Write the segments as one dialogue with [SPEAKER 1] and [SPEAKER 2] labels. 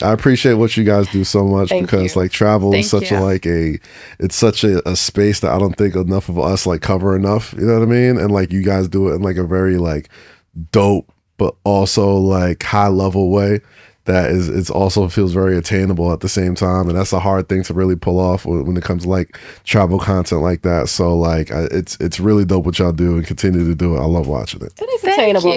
[SPEAKER 1] I appreciate what you guys do so much because like travel is such it's such a space that I don't think enough of us like cover enough. You know what I mean? And like you guys do it in like a very like dope, but also like high level way that is it's also feels very attainable at the same time, and that's a hard thing to really pull off when it comes to like travel content like that. So like it's really dope what y'all do and continue to do it. I love watching it.
[SPEAKER 2] It is attainable.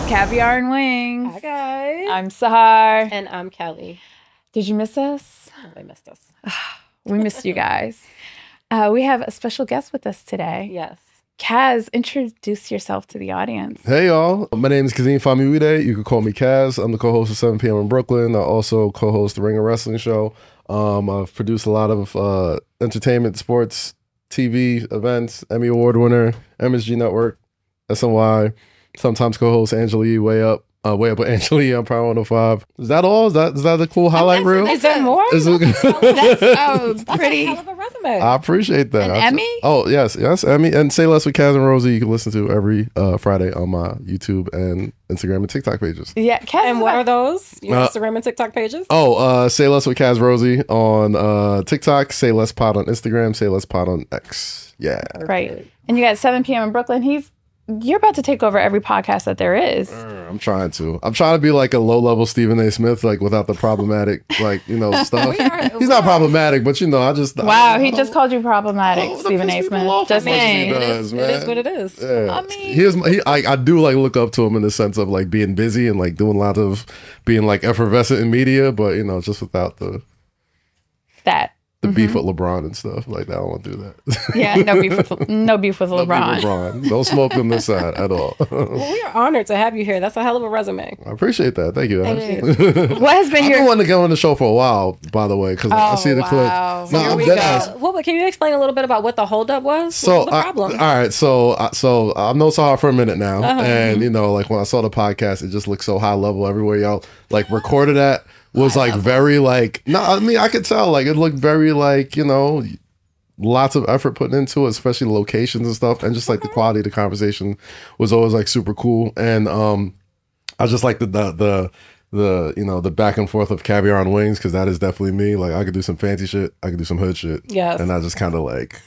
[SPEAKER 3] Caviar and Wings.
[SPEAKER 2] Hi guys.
[SPEAKER 3] I'm Sahar.
[SPEAKER 2] And I'm Kelly.
[SPEAKER 3] Did you miss us?
[SPEAKER 2] Oh, they missed us.
[SPEAKER 3] We missed you guys. We have a special guest with us today.
[SPEAKER 2] Yes.
[SPEAKER 3] Kaz, introduce yourself to the audience.
[SPEAKER 1] Hey y'all, my name is Kazim Famiwide. You can call me Kaz. I'm the co-host of 7 p.m. in Brooklyn. I also co-host the Ring of Wrestling show. I've produced a lot of entertainment, sports, TV events, Emmy Award winner, MSG Network, SNY. Sometimes co-host Angela Yee, Way Up with Angela Yee on Power 105. Is that all? Is that the cool highlight reel?
[SPEAKER 3] Is there more?
[SPEAKER 1] That's
[SPEAKER 3] pretty.
[SPEAKER 2] A hell of a resume.
[SPEAKER 1] I appreciate that.
[SPEAKER 3] An Emmy?
[SPEAKER 1] Oh, yes, Emmy. And Say Less with Kaz and Rosie, you can listen to every Friday on my YouTube and Instagram and TikTok pages.
[SPEAKER 3] Yeah, Kaz.
[SPEAKER 2] And what are those? Your Instagram and TikTok pages?
[SPEAKER 1] Say Less with Kaz Rosie on TikTok, Say Less Pod on Instagram, Say Less Pod on X. Yeah.
[SPEAKER 3] Right. And you got 7 p.m. in Brooklyn. You're about to take over every podcast that there is.
[SPEAKER 1] I'm trying to be like a low-level Stephen A. Smith, like without the problematic, like, stuff. He's not problematic, but he just
[SPEAKER 3] called you problematic, Stephen A. Smith. Just saying.
[SPEAKER 2] It is what it is.
[SPEAKER 1] Yeah. I do like look up to him in the sense of like being busy and like doing a lot of being like effervescent in media, but just without the beef with LeBron and stuff like that. I don't want to do that.
[SPEAKER 3] Yeah, no beef with LeBron.
[SPEAKER 1] Don't smoke on this side at all.
[SPEAKER 2] Well, we are honored to have you here. That's a hell of a resume.
[SPEAKER 1] I appreciate that. Thank you.
[SPEAKER 3] What has been
[SPEAKER 1] I've been wanting to go on the show for a while, by the way, because I see the clip.
[SPEAKER 2] So here we go. Well, can you explain a little bit about what the holdup was?
[SPEAKER 1] So,
[SPEAKER 2] what was the problem?
[SPEAKER 1] All right. So I've known Sahar for a minute now, and like when I saw the podcast, it just looked so high level everywhere y'all like recorded at. Was like very like I could tell like it looked very like lots of effort put into it, especially the locations and stuff, and just like the quality of the conversation was always like super cool. And I just like the back and forth of Caviar on Wings, because that is definitely me. Like I could do some fancy shit, I could do some hood shit, and I just kind of like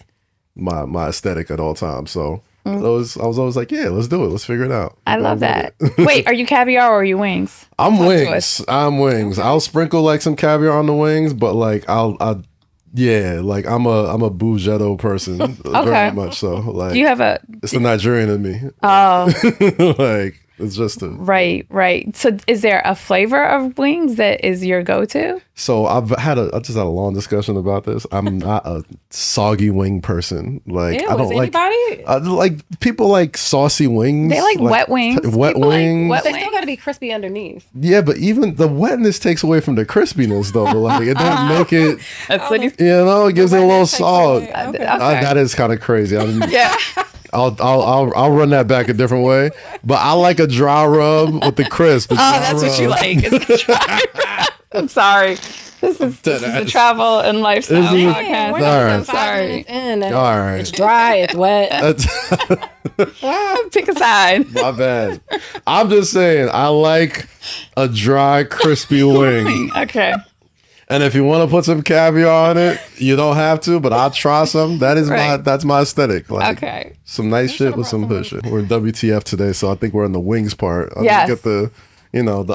[SPEAKER 1] my aesthetic at all times. So I was always like, yeah, let's do it. Let's figure it out.
[SPEAKER 3] I love that. Wait, are you caviar or are you wings?
[SPEAKER 1] I'm wings. Okay. I'll sprinkle like some caviar on the wings, but like I'm a bougetto person. Very much so. Like
[SPEAKER 3] do you have
[SPEAKER 1] it's the Nigerian in me.
[SPEAKER 3] Oh.
[SPEAKER 1] Like it's just
[SPEAKER 3] right. So is there a flavor of wings that is your go-to?
[SPEAKER 1] So I just had a long discussion about this. I'm not a soggy wing person. Like I don't like anybody? Like people like saucy wings.
[SPEAKER 3] They like wet wings.
[SPEAKER 1] Wet wings.
[SPEAKER 2] They still got to be crispy underneath.
[SPEAKER 1] Yeah, but even the wetness takes away from the crispiness, though. Like it don't make it. It gives it a little salt. Okay. That is kind of crazy.
[SPEAKER 3] Yeah.
[SPEAKER 1] I'll run that back a different way, but I like a dry rub with the crisp.
[SPEAKER 3] That's what you like. It's a dry rub. I'm sorry. This is the travel and lifestyle podcast.
[SPEAKER 1] All right.
[SPEAKER 2] I'm sorry.
[SPEAKER 1] All right.
[SPEAKER 2] It's dry. It's wet.
[SPEAKER 3] Pick a side.
[SPEAKER 1] My bad. I'm just saying I like a dry, crispy wing.
[SPEAKER 3] Okay.
[SPEAKER 1] And if you want to put some caviar on it, you don't have to, but I'll try some. That is that's my aesthetic. Like,
[SPEAKER 3] okay.
[SPEAKER 1] Some nice shit with some hood shit. We're in WTF today, so I think we're in the wings part.
[SPEAKER 3] Yes.
[SPEAKER 1] Get the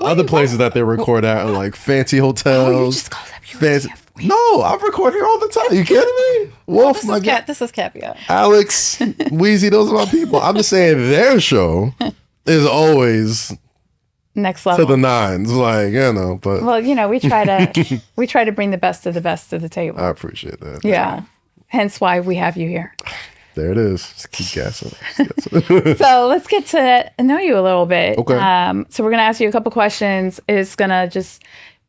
[SPEAKER 1] other places that they record at are like fancy hotels.
[SPEAKER 3] Oh, you just call them
[SPEAKER 1] fancy. No, I record here all the time. You kidding me? Wolf,
[SPEAKER 2] this is Caviar.
[SPEAKER 1] Alex, Wheezy, those are my people. I'm just saying their show is always
[SPEAKER 3] next level
[SPEAKER 1] to the nines, like but
[SPEAKER 3] we try to bring the best of the table.
[SPEAKER 1] I appreciate that.
[SPEAKER 3] Yeah, hence why we have you here.
[SPEAKER 1] There it is. Just keep gassing.
[SPEAKER 3] So let's get to know you a little bit.
[SPEAKER 1] Okay.
[SPEAKER 3] So we're gonna ask you a couple questions. It's gonna just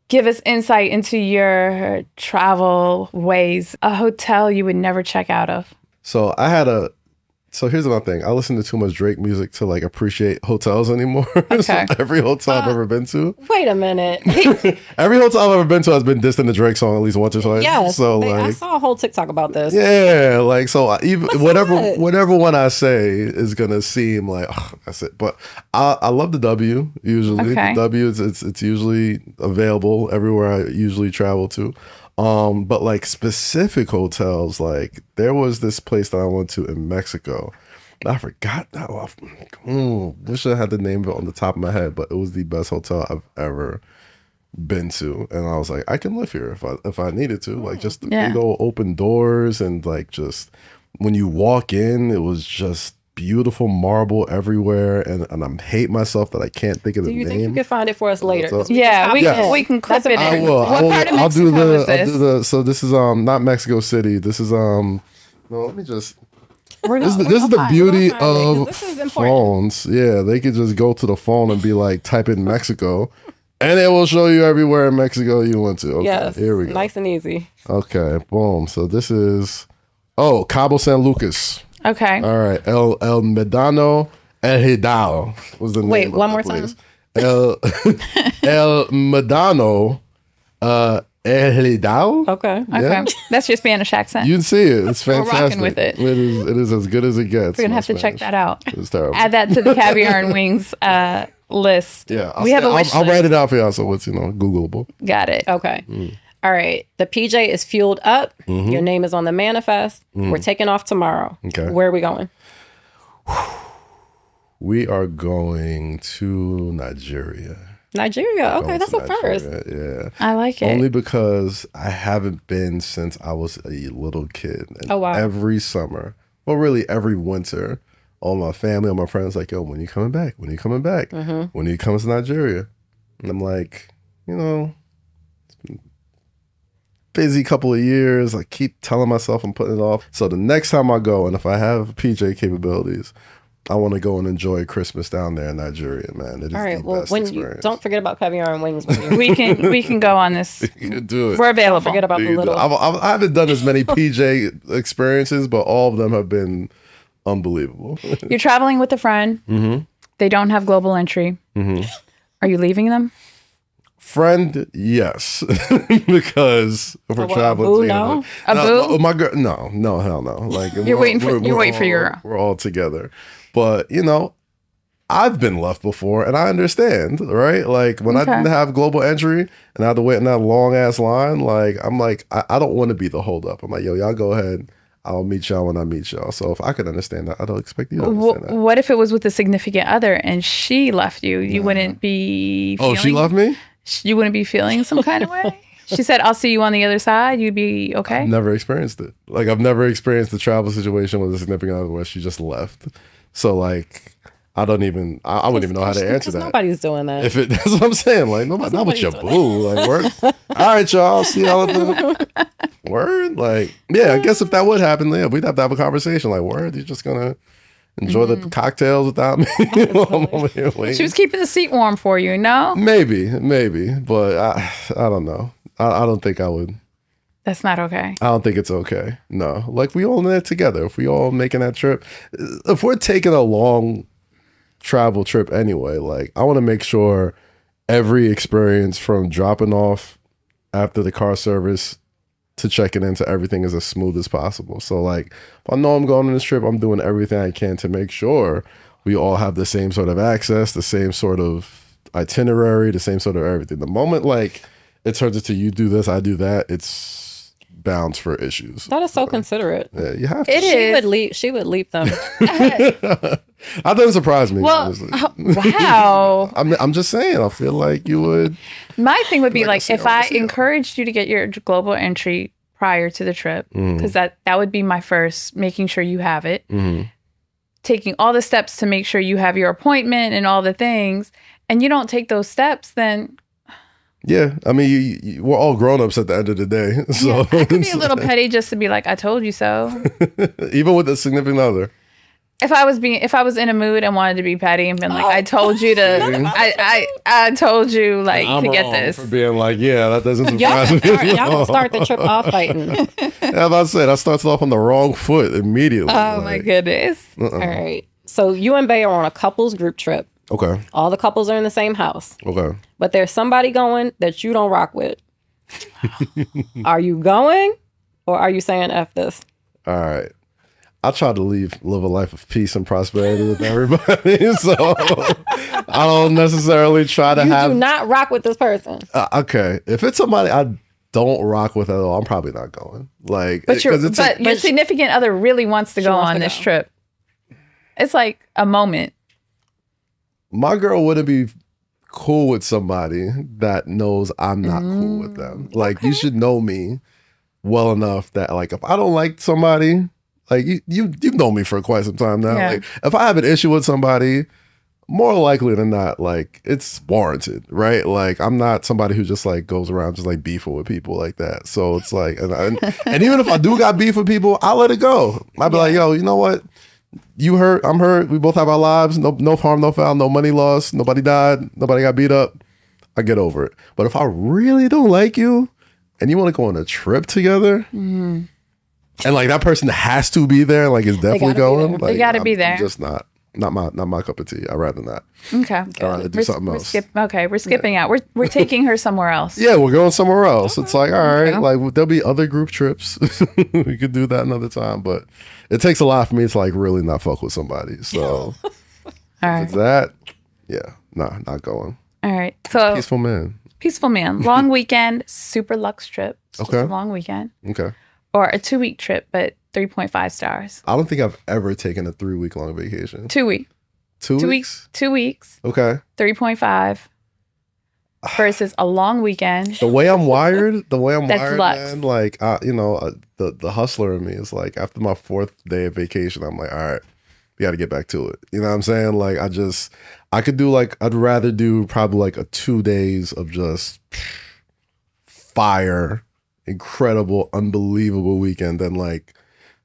[SPEAKER 3] give us insight into your travel ways. A hotel you would never check out of.
[SPEAKER 1] So I had So here's another thing. I listen to too much Drake music to like appreciate hotels anymore.
[SPEAKER 3] Okay.
[SPEAKER 1] So every hotel I've ever been to.
[SPEAKER 2] Wait a minute.
[SPEAKER 1] Every hotel I've ever been to has been dissed in the Drake song at least once or twice.
[SPEAKER 2] Yes.
[SPEAKER 1] So
[SPEAKER 2] I
[SPEAKER 1] like,
[SPEAKER 2] saw a whole TikTok about this.
[SPEAKER 1] yeah, like so even
[SPEAKER 2] What's
[SPEAKER 1] whatever one I say is gonna seem like that's it. But I love the W usually.
[SPEAKER 3] Okay.
[SPEAKER 1] The W it's usually available everywhere I usually travel to. But like specific hotels, like there was this place that I went to in Mexico. I forgot that. Wish I had the name of it on the top of my head, but it was the best hotel I've ever been to, and I was like, I can live here if I needed to. Like just the big old open doors, and like just when you walk in, it was just beautiful marble everywhere, and I hate myself that I can't think of the name.
[SPEAKER 2] Do you think you can find it for us later?
[SPEAKER 3] Yeah, we can clip it in.
[SPEAKER 1] I will.
[SPEAKER 3] What part of Mexico is this?
[SPEAKER 1] So this is not Mexico City. This is no. Let me just. This is the beauty of phones. Yeah, they could just go to the phone and be like, type in Mexico, and it will show you everywhere in Mexico you went to. Okay,
[SPEAKER 2] yes,
[SPEAKER 1] here we go.
[SPEAKER 2] Nice and easy.
[SPEAKER 1] Okay, boom. So this is Cabo San Lucas.
[SPEAKER 3] Okay.
[SPEAKER 1] All right, El Medano El Hidal was the name.
[SPEAKER 2] Wait,
[SPEAKER 1] of
[SPEAKER 2] one
[SPEAKER 1] the
[SPEAKER 2] more
[SPEAKER 1] place.
[SPEAKER 2] time.
[SPEAKER 1] El Medano El Hidal.
[SPEAKER 2] Okay.
[SPEAKER 3] Okay. That's your Spanish accent.
[SPEAKER 1] You can see it. It's
[SPEAKER 3] We're
[SPEAKER 1] fantastic.
[SPEAKER 3] rocking with it.
[SPEAKER 1] It is as good as it gets.
[SPEAKER 3] We're gonna have to check that out.
[SPEAKER 1] It's terrible.
[SPEAKER 3] Add that to the Caviar and Wings list.
[SPEAKER 1] Yeah,
[SPEAKER 3] we have a wish
[SPEAKER 1] I'll
[SPEAKER 3] list.
[SPEAKER 1] write it out for y'all so it's Googleable.
[SPEAKER 3] Got it.
[SPEAKER 2] Okay. All right. The PJ is fueled up. Your name is on the manifest. We're taking off tomorrow.
[SPEAKER 1] Okay.
[SPEAKER 2] Where are we going?
[SPEAKER 1] We are going to Nigeria.
[SPEAKER 2] Nigeria. Okay,
[SPEAKER 1] Going
[SPEAKER 2] that's
[SPEAKER 1] to
[SPEAKER 2] a first.
[SPEAKER 1] Nigeria, yeah.
[SPEAKER 3] I like it.
[SPEAKER 1] Only because I haven't been since I was a little kid. And
[SPEAKER 2] Oh, wow.
[SPEAKER 1] every summer, well, really every winter, all my family, all my friends like, yo, when you coming back? When you coming back? When you coming to Nigeria? And I'm like, it's been busy couple of years. I keep telling myself I'm putting it off. So the next time I go, and if I have PJ capabilities, I want to go and enjoy Christmas down there in Nigeria, man. It is
[SPEAKER 2] All right.
[SPEAKER 1] the
[SPEAKER 2] Well,
[SPEAKER 1] best
[SPEAKER 2] when
[SPEAKER 1] experience.
[SPEAKER 2] you don't forget about Caviar and Wings with you.
[SPEAKER 3] we can go on this.
[SPEAKER 1] You can do it.
[SPEAKER 3] We're available.
[SPEAKER 2] Forget about the little.
[SPEAKER 1] I haven't done as many PJ experiences, but all of them have been unbelievable.
[SPEAKER 3] You're traveling with a friend. They don't have global entry. Are you leaving them?
[SPEAKER 1] Friend, yes, because if we're traveling
[SPEAKER 2] boo,
[SPEAKER 1] together.
[SPEAKER 2] no?
[SPEAKER 3] A boo?
[SPEAKER 1] My girl, no, hell no. Like
[SPEAKER 3] You're waiting for your girl.
[SPEAKER 1] We're all together, but I've been left before, and I understand, right? Like when I didn't have global entry and I had to wait in that long ass line, like I'm like I don't want to be the holdup. I'm like, yo, y'all go ahead. I'll meet y'all when I meet y'all. So if I could understand that, I don't expect you to understand that.
[SPEAKER 3] What if it was with a significant other and she left you? You wouldn't be feeling,
[SPEAKER 1] She left me?
[SPEAKER 3] You wouldn't be feeling some kind of way? She said, I'll see you on the other side. You'd be okay?
[SPEAKER 1] I've never experienced it. Like I've never experienced the travel situation with a significant other where she just left. So like I wouldn't even know how to answer that.
[SPEAKER 2] Nobody's doing that.
[SPEAKER 1] That's what I'm saying. Like nobody, not with your boo. Like word. All right, y'all. I'll see y'all at the word. Like yeah, I guess if that would happen, yeah, we'd have to have a conversation. Like word, you're just gonna enjoy the cocktails without me while I'm over here waiting.
[SPEAKER 3] She was keeping the seat warm for you, no?
[SPEAKER 1] Maybe, but I don't know. I don't think I would.
[SPEAKER 3] That's not okay.
[SPEAKER 1] I don't think it's okay. No, like we all in there together. If we all making that trip, if we're taking a long travel trip anyway, like I want to make sure every experience from dropping off after the car service to checking into everything is as smooth as possible. So like if I know I'm going on this trip, I'm doing everything I can to make sure we all have the same sort of access, the same sort of itinerary, the same sort of everything. The moment like it turns into you do this, I do that, it's bounds for issues.
[SPEAKER 2] That is so considerate.
[SPEAKER 1] Yeah, you have to.
[SPEAKER 2] She would leap them.
[SPEAKER 1] I doesn't surprise me.
[SPEAKER 3] Well,
[SPEAKER 1] honestly.
[SPEAKER 3] wow.
[SPEAKER 1] I'm just saying. I feel like you would.
[SPEAKER 3] My thing would be like if I
[SPEAKER 1] see y'all.
[SPEAKER 3] encouraged you to get your global entry prior to the trip, because that would be my first, making sure you have it. Taking all the steps to make sure you have your appointment and all the things, and you don't take those steps, then
[SPEAKER 1] Yeah, I mean, we're all grown ups at the end of the day. So
[SPEAKER 3] I could be a little petty just to be like, I told you so.
[SPEAKER 1] even with a significant other.
[SPEAKER 3] If I was in a mood and wanted to be petty and been like, I told you to, I told you like
[SPEAKER 1] I'm
[SPEAKER 3] to get
[SPEAKER 1] wrong
[SPEAKER 3] this.
[SPEAKER 1] for being like, yeah, that doesn't
[SPEAKER 2] Y'all
[SPEAKER 1] surprise me.
[SPEAKER 2] gonna start the trip off fighting.
[SPEAKER 1] As I said, that starts off on the wrong foot immediately.
[SPEAKER 3] Oh my goodness.
[SPEAKER 2] All right. So you and Bay are on a couples group trip.
[SPEAKER 1] Okay.
[SPEAKER 2] All the couples are in the same house.
[SPEAKER 1] Okay.
[SPEAKER 2] But there's somebody going that you don't rock with. Are you going or are you saying F this?
[SPEAKER 1] All right. I try to live a life of peace and prosperity with everybody, so I don't necessarily try to
[SPEAKER 2] You
[SPEAKER 1] have.
[SPEAKER 2] do not rock with this person.
[SPEAKER 1] Okay, if it's somebody I don't rock with at all, I'm probably not going. Like,
[SPEAKER 3] But your significant other really wants to go on this trip. It's like a moment.
[SPEAKER 1] My girl wouldn't be cool with somebody that knows I'm not cool with them. Like, you should know me well enough that, like, if I don't like somebody. Like, you've known me for quite some time now. Yeah. Like, if I have an issue with somebody, more likely than not, like, it's warranted, right? Like, I'm not somebody who just, like, goes around just, like, beefing with people like that. So it's like, and even if I do got beef with people, I'll let it go. I'll be like, yo, you know what? You hurt, I'm hurt. We both have our lives. No harm, no foul, no money lost. Nobody died. Nobody got beat up. I get over it. But if I really don't like you and you want to go on a trip together... And like that person has to be there, like is definitely going. Like,
[SPEAKER 3] they gotta be there.
[SPEAKER 1] I'm just not my cup of tea. I'd rather not.
[SPEAKER 3] Okay.
[SPEAKER 1] I'd rather do something else.
[SPEAKER 3] We're skipping out. We're taking her somewhere else.
[SPEAKER 1] Yeah, we're going somewhere else. It's like, all right, like there'll be other group trips. We could do that another time, but it takes a lot for me to like really not fuck with somebody. So
[SPEAKER 3] all right.
[SPEAKER 1] If it's that, yeah, not going.
[SPEAKER 3] All right. So
[SPEAKER 1] peaceful man.
[SPEAKER 3] Long weekend, super luxe trip. It's
[SPEAKER 1] okay.
[SPEAKER 3] Just a long weekend.
[SPEAKER 1] Okay.
[SPEAKER 3] Or a 2-week trip, but 3.5 stars.
[SPEAKER 1] I don't think I've ever taken a 3-week long vacation.
[SPEAKER 3] 2 week.
[SPEAKER 1] 2 weeks?
[SPEAKER 3] 2 weeks.
[SPEAKER 1] Okay.
[SPEAKER 3] 3.5 versus a long weekend.
[SPEAKER 1] The way I'm wired,
[SPEAKER 3] luxe.
[SPEAKER 1] Man, like, the hustler in me is like, after my 4th day of vacation, I'm like, all right, we got to get back to it. You know what I'm saying? Like, I could do like, I'd rather do probably like a 2 days of just fire, incredible, unbelievable weekend than like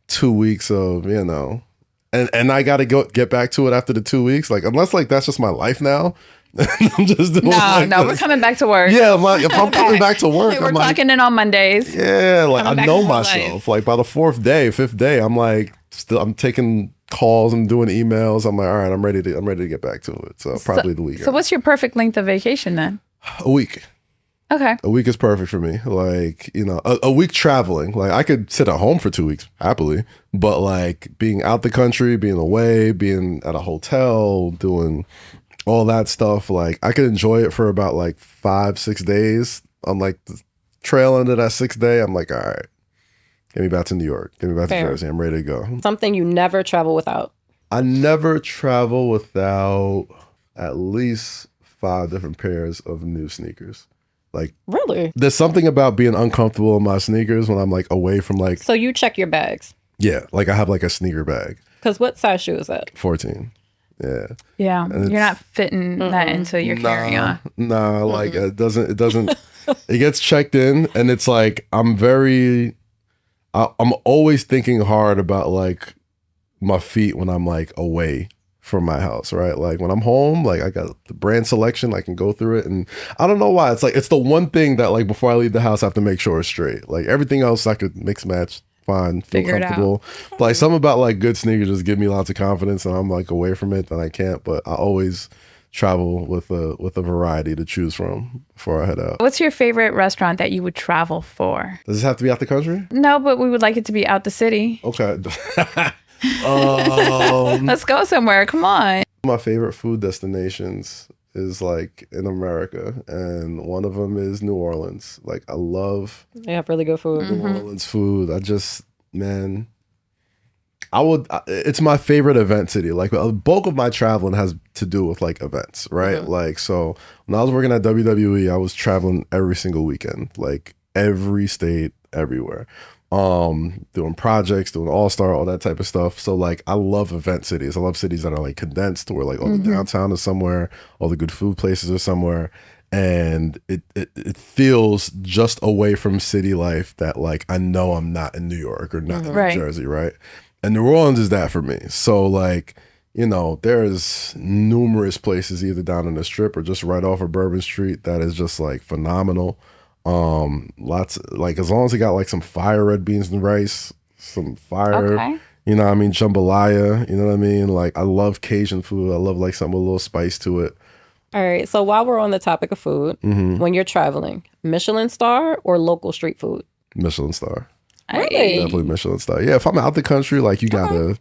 [SPEAKER 1] 2 weeks of, and I got to get back to it after the 2 weeks. Like, unless like that's just my life now. I'm just doing
[SPEAKER 3] we're coming back to work.
[SPEAKER 1] Yeah, if I'm coming back to work,
[SPEAKER 3] we're clocking in on Mondays.
[SPEAKER 1] Yeah, like I know myself. Like by the 4th day, 5th day, I'm like I'm taking calls, I'm doing emails. I'm like, all right, I'm ready to get back to it. So probably the weekend.
[SPEAKER 3] So what's your perfect length of vacation then?
[SPEAKER 1] A week.
[SPEAKER 3] Okay.
[SPEAKER 1] A week is perfect for me. Like, a week traveling. Like, I could sit at home for 2 weeks, happily. But, like, being out the country, being away, being at a hotel, doing all that stuff, like, I could enjoy it for about, like, 5-6 days. On, like, the trail end of that 6th day, I'm like, all right, get me back to New York. Get me back to Jersey. I'm ready to go.
[SPEAKER 2] Something you never travel without.
[SPEAKER 1] I never travel without at least 5 different pairs of new sneakers. Like,
[SPEAKER 2] really?
[SPEAKER 1] There's something about being uncomfortable in my sneakers when I'm like away from like.
[SPEAKER 2] So you check your bags?
[SPEAKER 1] Yeah, like I have like a sneaker bag.
[SPEAKER 2] Because what size shoe is that?
[SPEAKER 1] 14. Yeah.
[SPEAKER 3] Yeah, you're not fitting that into your carry-on.
[SPEAKER 1] Nah, like it doesn't. It gets checked in, and it's like I'm always thinking hard about like my feet when I'm like away from my house, right? Like when I'm home, like I got the brand selection, I can go through it, and I don't know why. It's like it's the one thing that like before I leave the house I have to make sure it's straight. Like everything else I could mix match, fine, feel comfortable. But like something about like good sneakers just give me lots of confidence, and I'm like away from it, then I can't. But I always travel with a variety to choose from before I head out.
[SPEAKER 3] What's your favorite restaurant that you would travel for?
[SPEAKER 1] Does this have to be out the country?
[SPEAKER 3] No, but we would like it to be out the city.
[SPEAKER 1] Okay.
[SPEAKER 3] Let's go somewhere. Come on.
[SPEAKER 1] My favorite food destinations is like in America, and one of them is New Orleans. Like I love
[SPEAKER 2] they have really good food.
[SPEAKER 1] New Orleans food. It's my favorite event city. Like a bulk of my traveling has to do with like events, right? Like so when I was working at WWE, I was traveling every single weekend, like every state, everywhere. Doing projects, doing all-star, all that type of stuff. So like I love event cities. I love cities that are like condensed, where like all the downtown is somewhere, all the good food places are somewhere, and it feels just away from city life that like I know I'm not in New York or not in New Jersey, right? And New Orleans is that for me. So like, there's numerous places either down on the Strip or just right off of Bourbon Street that is just like phenomenal. Lots like as long as it got like some fire red beans and rice, some fire.
[SPEAKER 3] Okay.
[SPEAKER 1] You know what I mean? Jambalaya, you know what I mean? Like, I love Cajun food. I love, like, something with a little spice to it.
[SPEAKER 2] All right. So while we're on the topic of food, when you're traveling, Michelin-star or local street food?
[SPEAKER 1] Michelin-star.
[SPEAKER 2] Really?
[SPEAKER 1] Definitely Michelin-star. Yeah, if I'm out the country, like, you gotta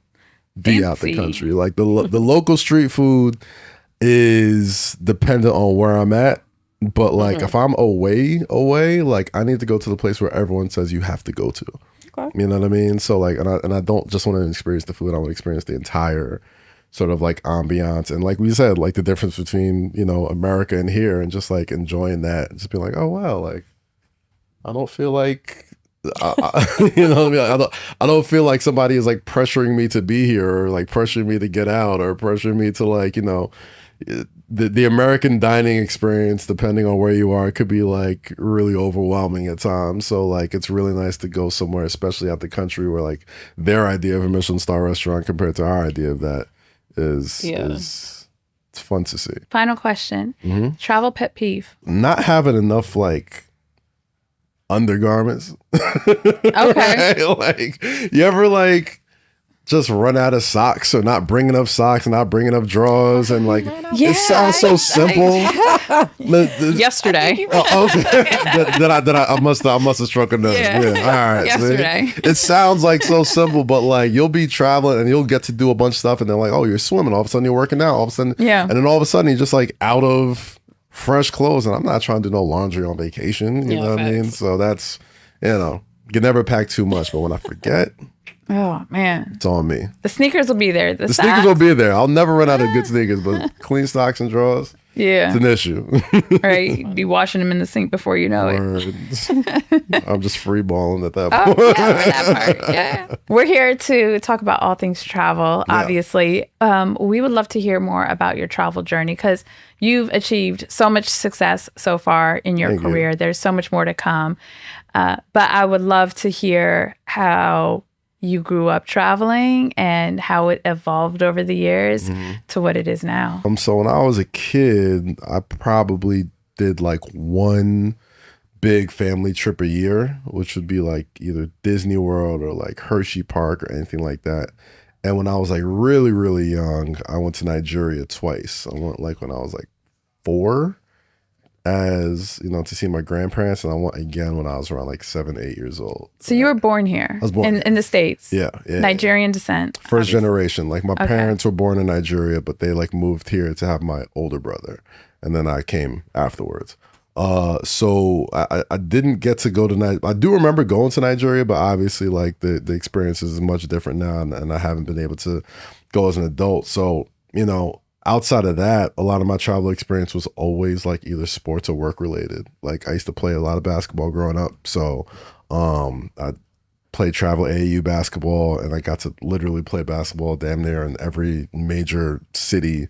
[SPEAKER 1] be out the country. Like, the local street food is dependent on where I'm at. But, like, if I'm away, like, I need to go to the place where everyone says you have to go to.
[SPEAKER 2] Okay.
[SPEAKER 1] You know what I mean? So like, and I don't just want to experience the food. I want to experience the entire sort of like ambiance. And like we said, like the difference between, you know, America and here, and just like enjoying that, just being like, oh wow, like I don't feel like, you know what I mean? Like, I don't feel like somebody is like pressuring me to be here, or like pressuring me to get out, or pressuring me to like, you know, the American dining experience, depending on where you are, it could be like really overwhelming at times. So like, it's really nice to go somewhere, especially out the country, where like their idea of a Michelin-star restaurant compared to our idea of that is it's fun to see.
[SPEAKER 3] Final question. Travel pet peeve.
[SPEAKER 1] Not having enough like undergarments.
[SPEAKER 3] Okay.
[SPEAKER 1] Right? Like, you ever like just run out of socks, or not bring enough socks, and not bring enough drawers, and like it sounds so simple.
[SPEAKER 3] Yesterday.
[SPEAKER 1] Okay. I must have struck a nerve. Yeah. All right.
[SPEAKER 3] Yesterday.
[SPEAKER 1] See? It sounds like so simple, but like you'll be traveling and you'll get to do a bunch of stuff, and they're like, oh, you're swimming. All of a sudden you're working out. All of a sudden, and then all of a sudden you're just like out of fresh clothes, and I'm not trying to do no laundry on vacation. You know what I mean? So that's, you know, you can never pack too much, but when I forget.
[SPEAKER 3] Oh man,
[SPEAKER 1] it's on me.
[SPEAKER 3] The sneakers will be there. The
[SPEAKER 1] sneakers will be there. I'll never run out of good sneakers, but clean socks and drawers, it's an issue.
[SPEAKER 3] Right, you'd be washing them in the sink before you know
[SPEAKER 1] it. I'm just free balling at that point.
[SPEAKER 3] That part. Yeah. We're here to talk about all things travel. Obviously, we would love to hear more about your travel journey, because you've achieved so much success so far in your career. There's so much more to come, but I would love to hear how you grew up traveling and how it evolved over the years to what it is now.
[SPEAKER 1] So when I was a kid, I probably did like one big family trip a year, which would be like either Disney World or like Hershey Park or anything like that. And when I was like really, really young, I went to Nigeria twice. I went like when I was like 4, as you know, to see my grandparents, and I went again when I was around like 7, 8 years old.
[SPEAKER 3] So you were born here? I was born in the States.
[SPEAKER 1] Yeah.
[SPEAKER 3] Nigerian descent.
[SPEAKER 1] First generation. Like my parents were born in Nigeria, but they like moved here to have my older brother, and then I came afterwards. So I didn't get to go to Nigeria. I do remember going to Nigeria, but obviously like the experience is much different now, and I haven't been able to go as an adult. So, you know, outside of that, a lot of my travel experience was always like either sports or work related. Like I used to play a lot of basketball growing up. So I played travel AAU basketball, and I got to literally play basketball damn near in every major city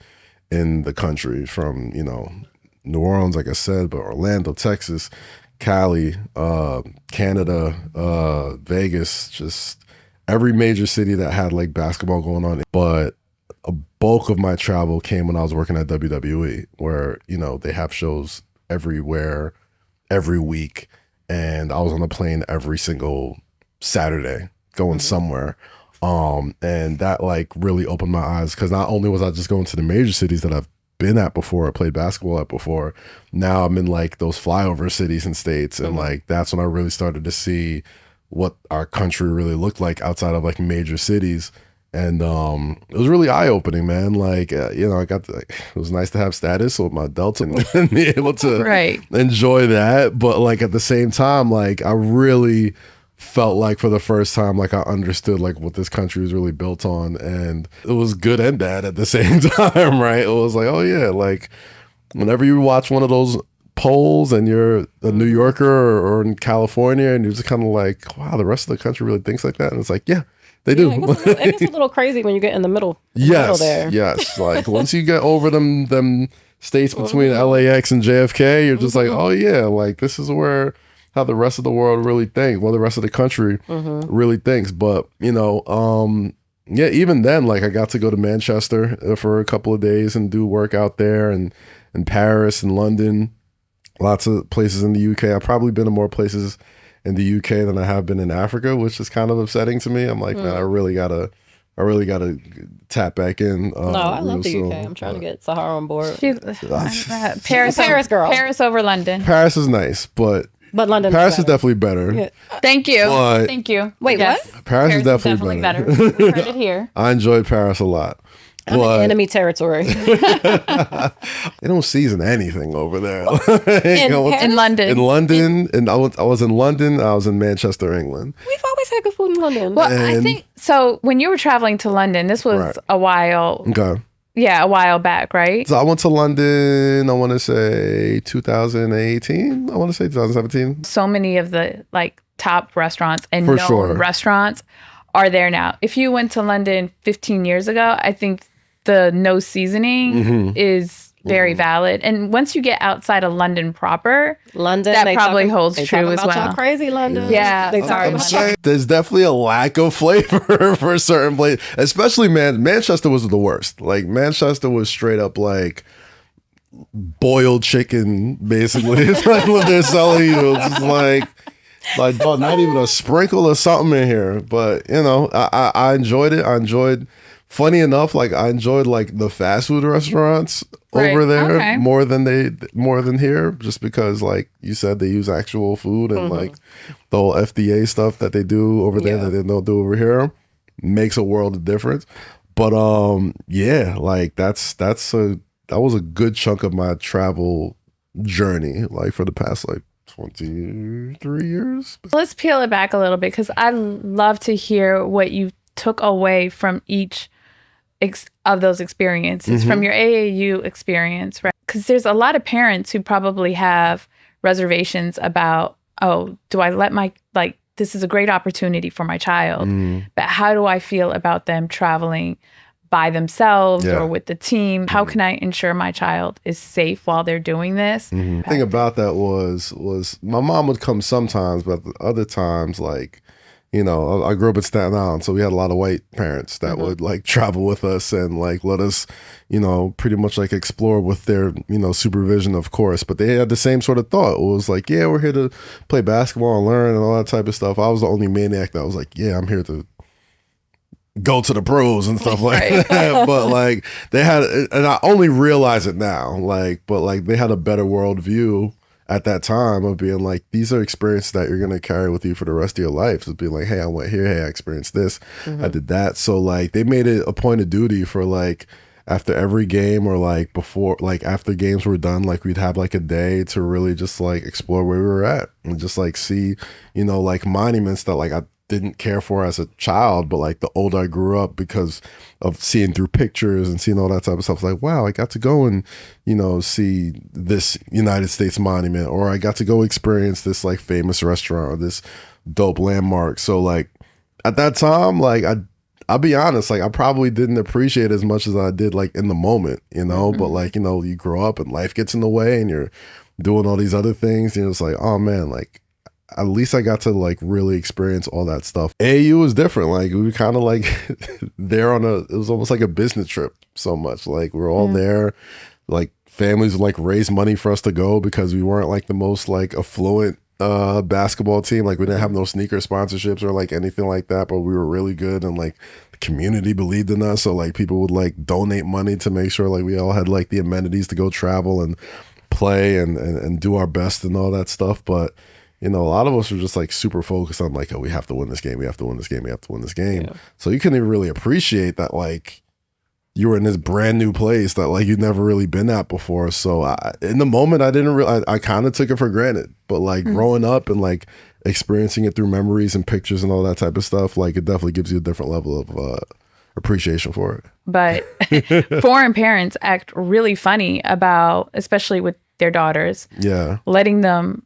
[SPEAKER 1] in the country, from, you know, New Orleans, like I said, but Orlando, Texas, Cali, Canada, Vegas, just every major city that had like basketball going on. But a bulk of my travel came when I was working at WWE, where, you know, they have shows everywhere, every week. And I was on a plane every single Saturday going somewhere. And that like really opened my eyes, because not only was I just going to the major cities that I've been at before, I played basketball at before, now I'm in like those flyover cities and states. And like, that's when I really started to see what our country really looked like outside of like major cities. And it was really eye-opening, man. Like, you know, it was nice to have status with my adults and be able to enjoy that. But like at the same time, like I really felt like for the first time, like I understood like what this country was really built on. And it was good and bad at the same time, right? It was like, oh yeah, like whenever you watch one of those polls and you're a New Yorker or in California, and you're just kind of like, wow, the rest of the country really thinks like that. And it's like, yeah. They do.
[SPEAKER 2] It gets a little crazy when you get in the middle.
[SPEAKER 1] Yes,
[SPEAKER 2] there.
[SPEAKER 1] Yes. Like once you get over them states between LAX and JFK, you're just like, oh yeah, like this is how the rest of the world really thinks. Well, the rest of the country really thinks. But you know, yeah, even then, like I got to go to Manchester for a couple of days and do work out there, and in Paris and London. Lots of places in the UK. I've probably been to more places in the UK than I have been in Africa, which is kind of upsetting to me. I'm like, man, I really gotta tap back in.
[SPEAKER 2] No, I love the
[SPEAKER 1] soon.
[SPEAKER 2] UK. I'm trying to get Sahara on board.
[SPEAKER 3] Paris over London.
[SPEAKER 1] Paris is nice, but
[SPEAKER 2] London.
[SPEAKER 1] Paris is definitely better.
[SPEAKER 2] Yeah.
[SPEAKER 3] Thank you.
[SPEAKER 1] But
[SPEAKER 3] Thank you.
[SPEAKER 2] Wait,
[SPEAKER 3] Yes.
[SPEAKER 2] what?
[SPEAKER 1] Paris is definitely better.
[SPEAKER 3] We heard it here.
[SPEAKER 1] I enjoyed Paris a lot.
[SPEAKER 2] I'm in enemy territory.
[SPEAKER 1] They don't season anything over there.
[SPEAKER 3] In London.
[SPEAKER 1] In London, and I was in London. I was in Manchester, England.
[SPEAKER 2] We've always had good food in London.
[SPEAKER 3] Well, I think so. When you were traveling to London, this was
[SPEAKER 1] Right.
[SPEAKER 3] a while.
[SPEAKER 1] Okay.
[SPEAKER 3] Yeah, a while back, right?
[SPEAKER 1] So I went to London, I want to say 2018. I want to say 2017.
[SPEAKER 3] So many of the like top restaurants and
[SPEAKER 1] For
[SPEAKER 3] known
[SPEAKER 1] sure.
[SPEAKER 3] restaurants are there now. If you went to London 15 years ago, I think the no seasoning is very valid. And once you get outside of London proper,
[SPEAKER 2] London,
[SPEAKER 3] that
[SPEAKER 2] they
[SPEAKER 3] probably
[SPEAKER 2] talking-
[SPEAKER 3] holds
[SPEAKER 2] they
[SPEAKER 3] true
[SPEAKER 2] talking
[SPEAKER 3] as
[SPEAKER 2] about
[SPEAKER 3] well.
[SPEAKER 2] y'all crazy London.
[SPEAKER 3] Yeah.
[SPEAKER 2] They
[SPEAKER 3] I'm
[SPEAKER 2] talking
[SPEAKER 1] I'm
[SPEAKER 2] about
[SPEAKER 1] saying there's definitely a lack of flavor for certain places, especially Manchester was the worst. Like Manchester was straight up like boiled chicken, basically. It's like what they're selling you. It's just like dog, not even a sprinkle of something in here. But you know, I enjoyed it. I enjoyed. Funny enough, like I enjoyed like the fast food restaurants
[SPEAKER 3] Right.
[SPEAKER 1] over there
[SPEAKER 3] Okay.
[SPEAKER 1] more than here, just because like you said they use actual food and like the whole FDA stuff that they do over there that they don't do over here makes a world of difference. But yeah, like that was a good chunk of my travel journey, like for the past like 23 years.
[SPEAKER 3] Let's peel it back a little bit because I love to hear what you took away from each of those experiences, from your AAU experience, right? Because there's a lot of parents who probably have reservations about, oh, do I let this is a great opportunity for my child, but how do I feel about them traveling by themselves or with the team? How can I ensure my child is safe while they're doing this?
[SPEAKER 1] The thing about that was my mom would come sometimes, but other times, like, you know, I grew up in Staten Island, so we had a lot of white parents that would like travel with us and like let us, you know, pretty much like explore with their, you know, supervision, of course. But they had the same sort of thought. It was like, yeah, we're here to play basketball and learn and all that type of stuff. I was the only maniac that was like, yeah, I'm here to go to the pros and stuff like that. But like they had, and I only realize it now, like, but like they had a better worldview at that time of being like, these are experiences that you're going to carry with you for the rest of your life. So being like, hey, I went here, hey, I experienced this, I did that. So like they made it a point of duty for like after every game or like before, like after games were done, like we'd have like a day to really just like explore where we were at and just like see, you know, like monuments that like I didn't care for as a child, but like the older I grew up because of seeing through pictures and seeing all that type of stuff, like, wow, I got to go and, you know, see this United States monument, or I got to go experience this like famous restaurant or this dope landmark. So like at that time, like I'll be honest, like I probably didn't appreciate it as much as I did like in the moment, you know, but like, you know, you grow up and life gets in the way and you're doing all these other things. And you're just like, oh man, like at least I got to like really experience all that stuff. AU was different. Like we were kind of like there it was almost like a business trip so much. Like we're all there, like families would like raise money for us to go because we weren't like the most like affluent basketball team. Like we didn't have no sneaker sponsorships or like anything like that, but we were really good and like the community believed in us. So like people would like donate money to make sure like we all had like the amenities to go travel and play and do our best and all that stuff. But you know, a lot of us were just like super focused on like, oh, we have to win this game. We have to win this game. We have to win this game. Yeah. So you couldn't even really appreciate that like you were in this brand new place that like you'd never really been at before. So in the moment, I kind of took it for granted. But like growing up and like experiencing it through memories and pictures and all that type of stuff, like it definitely gives you a different level of appreciation for it.
[SPEAKER 3] But foreign parents act really funny about, especially with their daughters, letting them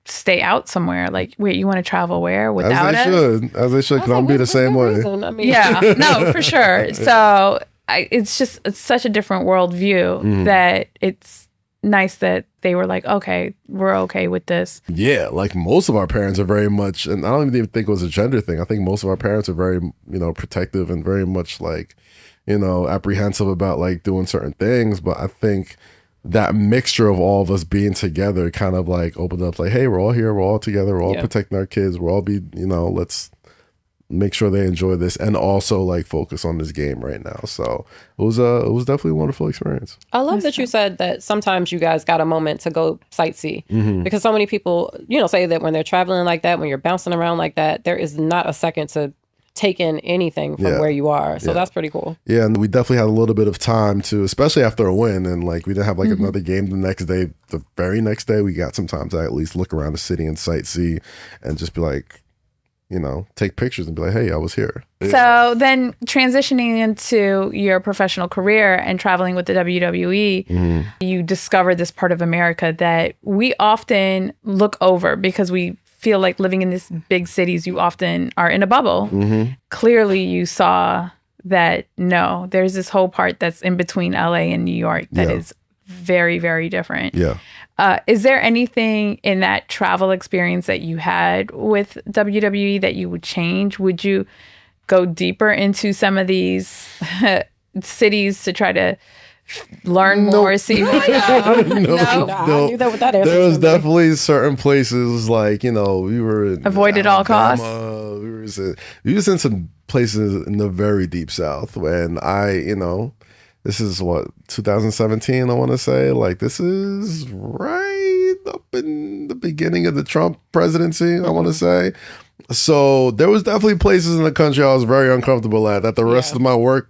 [SPEAKER 3] stay out somewhere. Like, wait, you want to travel where without us?
[SPEAKER 1] As they should, because I'm be the same way.
[SPEAKER 2] I mean,
[SPEAKER 3] yeah, no, for sure. So it's such a different worldview that it's nice that they were like, okay, we're okay with this.
[SPEAKER 1] Yeah, like most of our parents are very much, and I don't even think it was a gender thing. I think most of our parents are very, you know, protective and very much like, you know, apprehensive about like doing certain things. But I think that mixture of all of us being together kind of like opened up like, hey, we're all here, we're all together, we're all protecting our kids, we're all let's make sure they enjoy this and also like focus on this game right now. So it was definitely a wonderful experience.
[SPEAKER 2] I love that you said that sometimes you guys got a moment to go sightsee because so many people, say that when they're traveling like that, when you're bouncing around like that, there is not a second to take in anything from where you are. So that's pretty cool. Yeah,
[SPEAKER 1] and we definitely had a little bit of time to, especially after a win, and like we didn't have like another game the next day. The very next day, we got some time to at least look around the city and sightsee and just be like, take pictures and be like, hey, I was here.
[SPEAKER 3] So then transitioning into your professional career and traveling with the WWE, you discovered this part of America that we often look over because we feel like living in these big cities, you often are in a bubble. Clearly you saw that, no, there's this whole part that's in between LA and New York that is very, very different. Is there anything in that travel experience that you had with WWE that you would change? Would you go deeper into some of these cities to try to learn more? See,
[SPEAKER 2] I knew that with that answer.
[SPEAKER 1] There was definitely certain places like we were in
[SPEAKER 3] avoid at all costs.
[SPEAKER 1] We was in some places in the very deep South, and this is what 2017. I want to say like this is right up in the beginning of the Trump presidency. I want to say. So there was definitely places in the country I was very uncomfortable at. That the rest of my work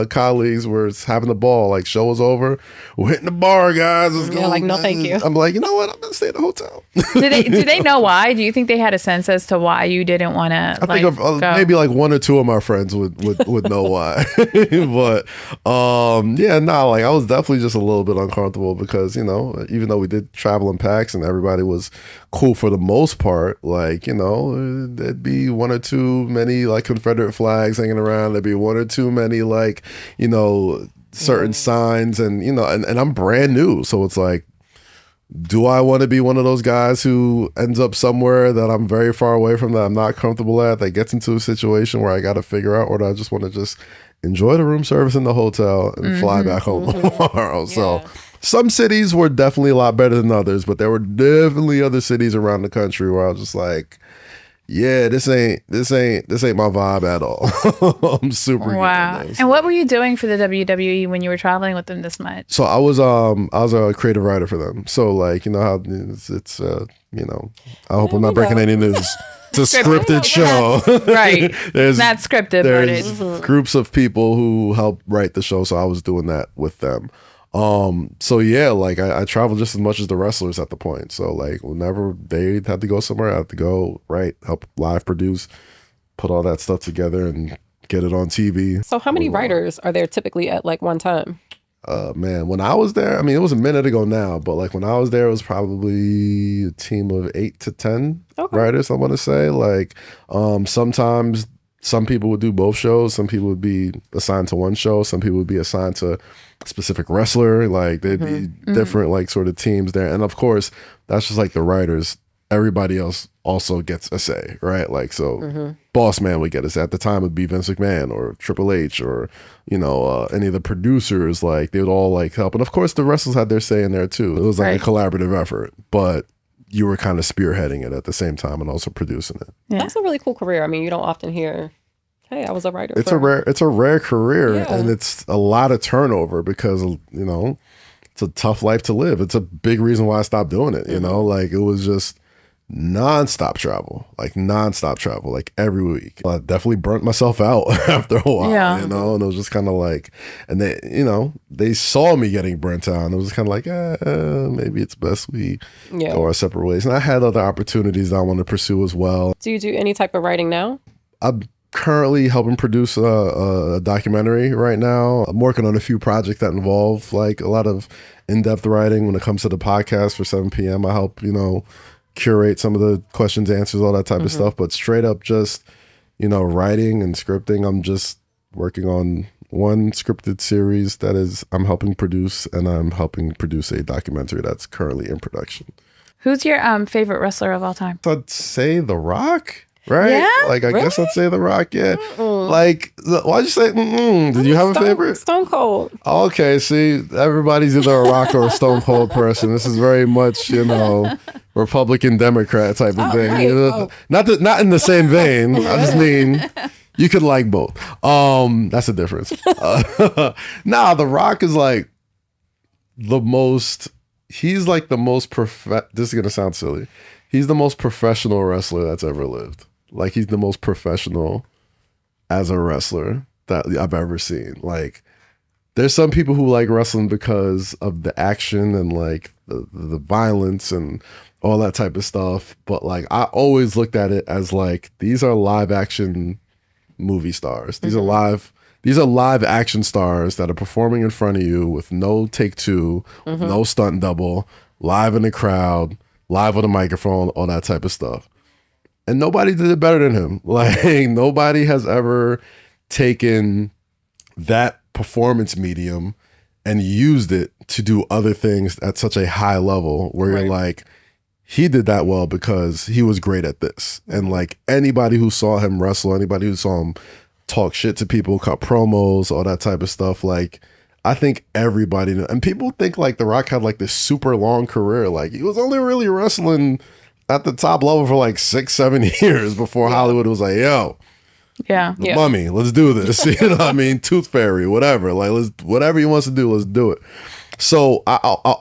[SPEAKER 1] colleagues were having the ball. Like, show was over, we're hitting the bar, guys. Let's go.
[SPEAKER 2] Like, no, thank you.
[SPEAKER 1] I'm like, you know what? I'm gonna stay at the hotel.
[SPEAKER 3] Do they know why? Do you think they had a sense as to why you didn't want to?
[SPEAKER 1] I think maybe like one or two of my friends would know why. But like I was definitely just a little bit uncomfortable because even though we did travel in packs and everybody was cool for the most part, like there'd be one or two many like Confederate flags hanging around. There'd be one or two many like certain signs, and and I'm brand new, so it's like, do I want to be one of those guys who ends up somewhere that I'm very far away from, that I'm not comfortable at, that gets into a situation where I got to figure out, or do I just want to just enjoy the room service in the hotel and fly back home tomorrow? So some cities were definitely a lot better than others, but there were definitely other cities around the country where I was just like, yeah, this ain't my vibe at all. I'm super.
[SPEAKER 3] Wow. And what were you doing for the WWE when you were traveling with them this much?
[SPEAKER 1] So I was a creative writer for them. So like how it's I hope I'm not breaking any news. It's a scripted show.
[SPEAKER 3] Right. It's not scripted, but it's
[SPEAKER 1] groups of people who help write the show. So I was doing that with them. So yeah, like I traveled just as much as the wrestlers at the point. So like whenever they had to go somewhere, I had to go, right, help live produce, put all that stuff together and get it on TV.
[SPEAKER 2] So how many writers are there typically at like one time?
[SPEAKER 1] Man, when I was there, I mean, it was a minute ago now, but like when I was there, it was probably a team of 8 to 10 writers, I want to say. Like sometimes some people would do both shows. Some people would be assigned to one show. Some people would be assigned to a specific wrestler. Like they'd be different like sort of teams there. And of course, that's just like the writers. Everybody else also gets a say, right? Like, so Boss Man would get a say. At the time, it would be Vince McMahon or Triple H or, any of the producers. Like, they would all like help. And of course, the wrestlers had their say in there too. It was like a collaborative effort, but you were kind of spearheading it at the same time and also producing it.
[SPEAKER 2] Yeah. That's a really cool career. I mean, you don't often hear, hey, I was a writer.
[SPEAKER 1] It's a rare career, and it's a lot of turnover because, it's a tough life to live. It's a big reason why I stopped doing it, like it was just nonstop travel, like every week. I definitely burnt myself out after a while, and it was just kind of like, and they saw me getting burnt out, and it was kind of like, maybe it's best we go our separate ways. And I had other opportunities that I want to pursue as well.
[SPEAKER 2] Do you do any type of writing now?
[SPEAKER 1] I'm currently helping produce a documentary right now. I'm working on a few projects that involve like a lot of in-depth writing. When it comes to the podcast for 7 p.m., I help, curate some of the questions, answers, all that type of stuff. But straight up just, writing and scripting, I'm just working on one scripted series that is I'm helping produce, and I'm helping produce a documentary that's currently in production.
[SPEAKER 3] Who's your favorite wrestler of all time?
[SPEAKER 1] I'd say The Rock. Right?
[SPEAKER 3] Yeah?
[SPEAKER 1] Like, I guess I'd say The Rock, yeah. Like, why'd you say? Did you have a favorite?
[SPEAKER 2] Stone Cold.
[SPEAKER 1] Okay, see, everybody's either a Rock or a Stone Cold person. This is very much, Republican Democrat type of thing.
[SPEAKER 2] Right.
[SPEAKER 1] Not in the same vein. I just mean you could like both. That's the difference. Nah, The Rock is like the most. He's like the most this is gonna sound silly. He's the most professional wrestler that's ever lived. Like, he's the most professional as a wrestler that I've ever seen. Like, there's some people who like wrestling because of the action and like the violence and all that type of stuff. But like, I always looked at it as like, these are live action movie stars. These are live action stars that are performing in front of you with no take two, with no stunt double, live in the crowd, live on a microphone, all that type of stuff. And nobody did it better than him. Like, nobody has ever taken that performance medium and used it to do other things at such a high level where you're like, he did that well because he was great at this. And like, anybody who saw him wrestle, anybody who saw him talk shit to people, cut promos, all that type of stuff, like, I think everybody knows. And people think like The Rock had like this super long career. Like, he was only really wrestling at the top level for like 6-7 years before Hollywood was like, yo, the Mummy, let's do this. You know what I mean? Tooth Fairy, whatever. Like, whatever he wants to do, let's do it. So I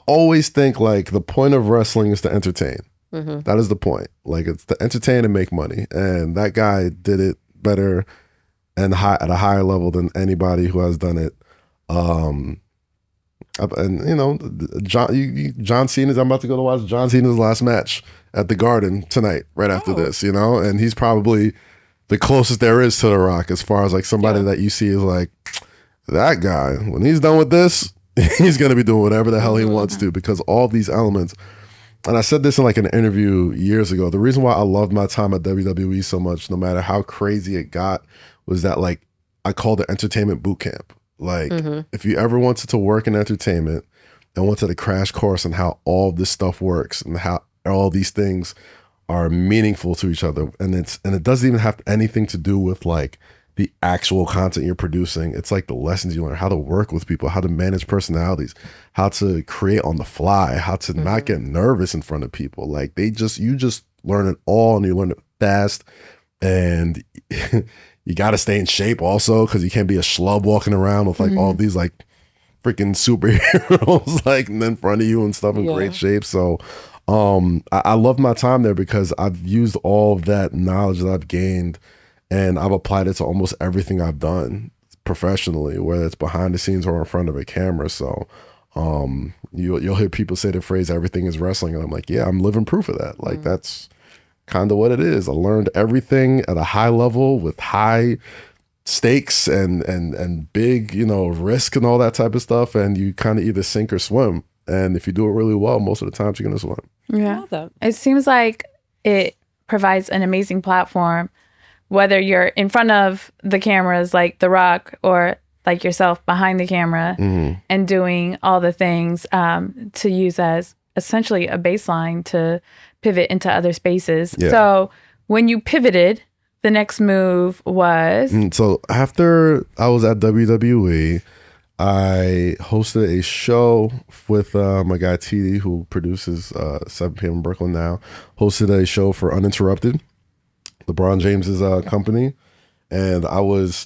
[SPEAKER 1] always think like the point of wrestling is to entertain. That is the point. Like, it's to entertain and make money. And that guy did it better and at a higher level than anybody who has done it. And John Cena's, I'm about to go to watch John Cena's last match at the Garden tonight, right after this, and he's probably the closest there is to The Rock as far as like somebody that you see is like, that guy, when he's done with this, he's going to be doing whatever the hell he wants to, because all these elements. And I said this in like an interview years ago. The reason why I loved my time at WWE so much, no matter how crazy it got, was that like I called it entertainment boot camp. Like, if you ever wanted to work in entertainment and wanted a crash course on how all this stuff works and how all these things are meaningful to each other, and it doesn't even have anything to do with like the actual content you're producing. It's like the lessons you learn, how to work with people, how to manage personalities, how to create on the fly, how to not get nervous in front of people. Like, you just learn it all, and you learn it fast, and you got to stay in shape also, because you can't be a schlub walking around with like all these like freaking superheroes like in front of you and stuff in great shape. So I love my time there because I've used all of that knowledge that I've gained and I've applied it to almost everything I've done professionally, whether it's behind the scenes or in front of a camera. So you'll hear people say the phrase, everything is wrestling. And I'm like, yeah, I'm living proof of that. Like, that's kind of what it is. I learned everything at a high level with high stakes and big, risk and all that type of stuff. And you kind of either sink or swim. And if you do it really well, most of the times you're going to swim.
[SPEAKER 3] Yeah. It seems like it provides an amazing platform, whether you're in front of the cameras like The Rock or like yourself behind the camera and doing all the things to use as essentially a baseline to pivot into other spaces. Yeah. So when you pivoted, the next move was?
[SPEAKER 1] So after I was at WWE, I hosted a show with my guy TD, who produces 7 p.m. in Brooklyn now. Hosted a show for Uninterrupted, LeBron James's company, and I was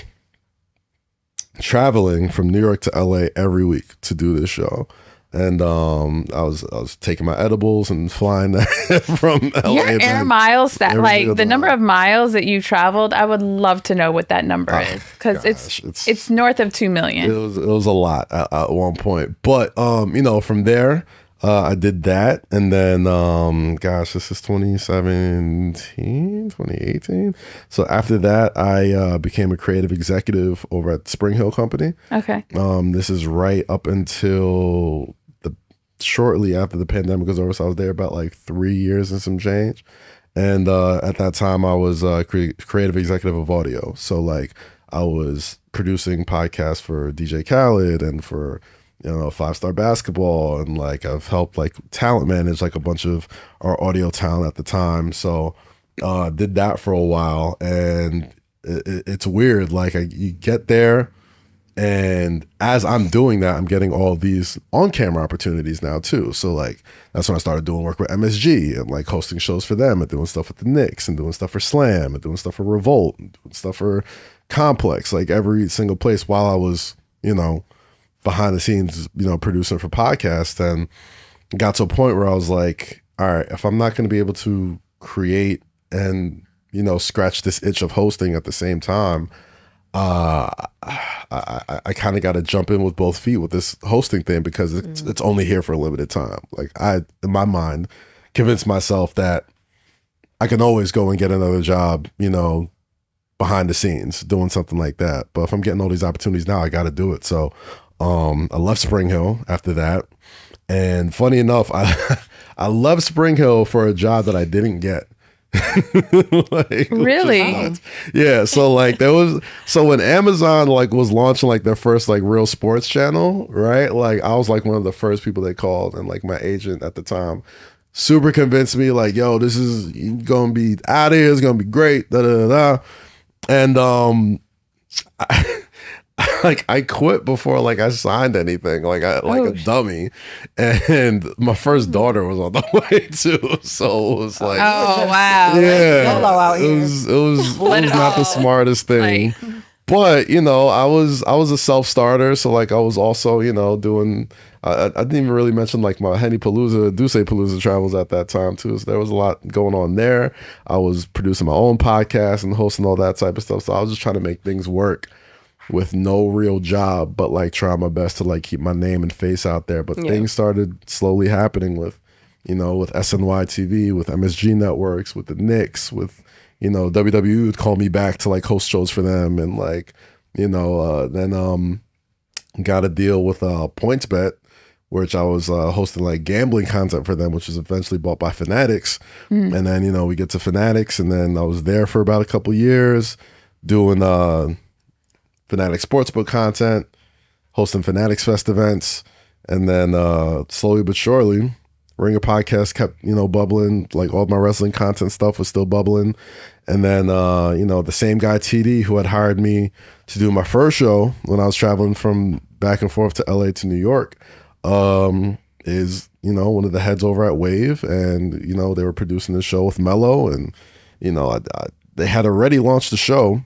[SPEAKER 1] traveling from New York to LA every week to do this show. And I was taking my edibles and flying from LA.
[SPEAKER 3] Your air miles, that like the number of miles that you traveled, I would love to know what that number is, because it's north of 2 million.
[SPEAKER 1] It was a lot at one point, but from there I did that, and then this is 2018. So after that, I became a creative executive over at Spring Hill Company.
[SPEAKER 3] Okay.
[SPEAKER 1] This is right up until shortly after the pandemic was over. So I was there about like 3 years and some change. And at that time I was creative executive of audio. So like I was producing podcasts for DJ Khaled and for, 5-Star Basketball. And like I've helped like talent manage like a bunch of our audio talent at the time. So did that for a while. And it's weird. Like you get there, and as I'm doing that, I'm getting all these on-camera opportunities now too. So like that's when I started doing work with MSG and like hosting shows for them and doing stuff with the Knicks and doing stuff for Slam and doing stuff for Revolt and doing stuff for Complex, like every single place while I was, behind the scenes, producing for podcasts. And got to a point where I was like, all right, if I'm not going to be able to create and, scratch this itch of hosting at the same time, I kind of got to jump in with both feet with this hosting thing because it's only here for a limited time. Like in my mind, convinced myself that I can always go and get another job, behind the scenes doing something like that. But if I'm getting all these opportunities now, I got to do it. So I left Spring Hill after that. And funny enough, I left Spring Hill for a job that I didn't get. Like,
[SPEAKER 3] really?
[SPEAKER 1] Yeah. So like when Amazon like was launching like their first like real sports channel, right? Like I was like one of the first people they called, and like my agent at the time super convinced me like, yo, this is gonna be out of here, it's gonna be great, da da da. And I quit before like I signed anything, like a dummy, and my first daughter was on the way too, so it was like,
[SPEAKER 3] oh wow,
[SPEAKER 1] yeah,
[SPEAKER 2] YOLO out here.
[SPEAKER 1] it was not the smartest thing, but I was a self-starter, so like I was also doing. I didn't even really mention like my Henny Palooza, Duce Palooza travels at that time too. So there was a lot going on there. I was producing my own podcast and hosting all that type of stuff. So I was just trying to make things work with no real job, but like trying my best to like keep my name and face out there. But things started slowly happening with, with SNY TV, with MSG Networks, with the Knicks, with, WWE would call me back to like host shows for them. And like, then got a deal with PointsBet, which I was hosting like gambling content for them, which was eventually bought by Fanatics. And then, we get to Fanatics, and then I was there for about a couple years doing Fanatics Sportsbook content, hosting Fanatics Fest events. And then slowly but surely, Ringer Podcast kept, bubbling. Like all my wrestling content stuff was still bubbling. And then, the same guy, TD, who had hired me to do my first show when I was traveling from back and forth to LA to New York, is, one of the heads over at Wave. And, they were producing the show with Mello. And, they had already launched the show,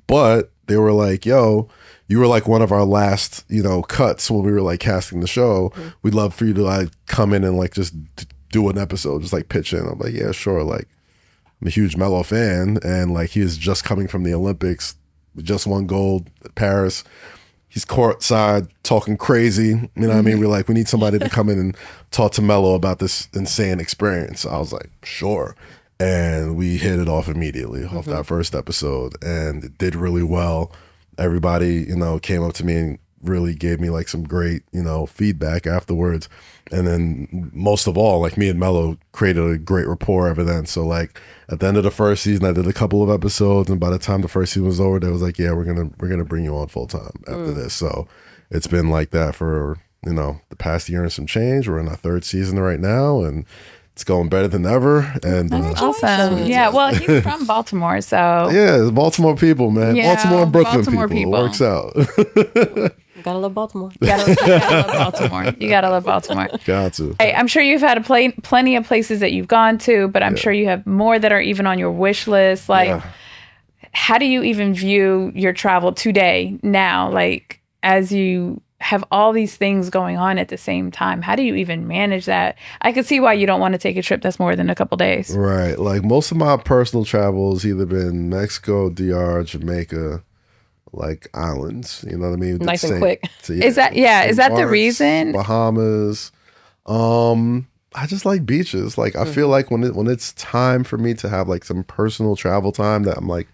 [SPEAKER 1] but they were like, yo, you were like one of our last, cuts when we were like casting the show. We'd love for you to like come in and like just do an episode, just like pitch in. I'm like, yeah, sure. Like, I'm a huge Mello fan, and like he is just coming from the Olympics, just won gold at Paris. He's courtside talking crazy. You know what I mean? We're like, we need somebody to come in and talk to Mello about this insane experience. I was like, sure. And we hit it off immediately off that first episode, and it did really well. Everybody, came up to me and really gave me like some great, feedback afterwards. And then most of all, like me and Mello created a great rapport ever then. So like at the end of the first season, I did a couple of episodes, and by the time the first season was over, they was like, yeah, we're gonna bring you on full time after this. So it's been like that for, the past year and some change. We're in our third season right now, and it's going better than ever. And
[SPEAKER 3] that's awesome. Yeah, well, he's from Baltimore, so
[SPEAKER 1] yeah, Baltimore people, man.
[SPEAKER 3] Yeah,
[SPEAKER 1] Baltimore and Brooklyn
[SPEAKER 3] Baltimore
[SPEAKER 1] people. It works out.
[SPEAKER 2] Gotta love Baltimore.
[SPEAKER 3] You gotta love Baltimore. You gotta love Baltimore.
[SPEAKER 1] Got to.
[SPEAKER 3] Hey, I'm sure you've had plenty of places that you've gone to, but I'm sure you have more that are even on your wish list. Like, how do you even view your travel today now? Like, as you have all these things going on at the same time, how do you even manage that? I could see why you don't want to take a trip that's more than a couple days.
[SPEAKER 1] Right. Like most of my personal travels either been Mexico, DR, Jamaica, like islands, you know what I mean?
[SPEAKER 2] Nice and quick.
[SPEAKER 1] So,
[SPEAKER 3] is that the reason?
[SPEAKER 1] Bahamas. I just like beaches. Like I feel like when it's time for me to have like some personal travel time that I'm like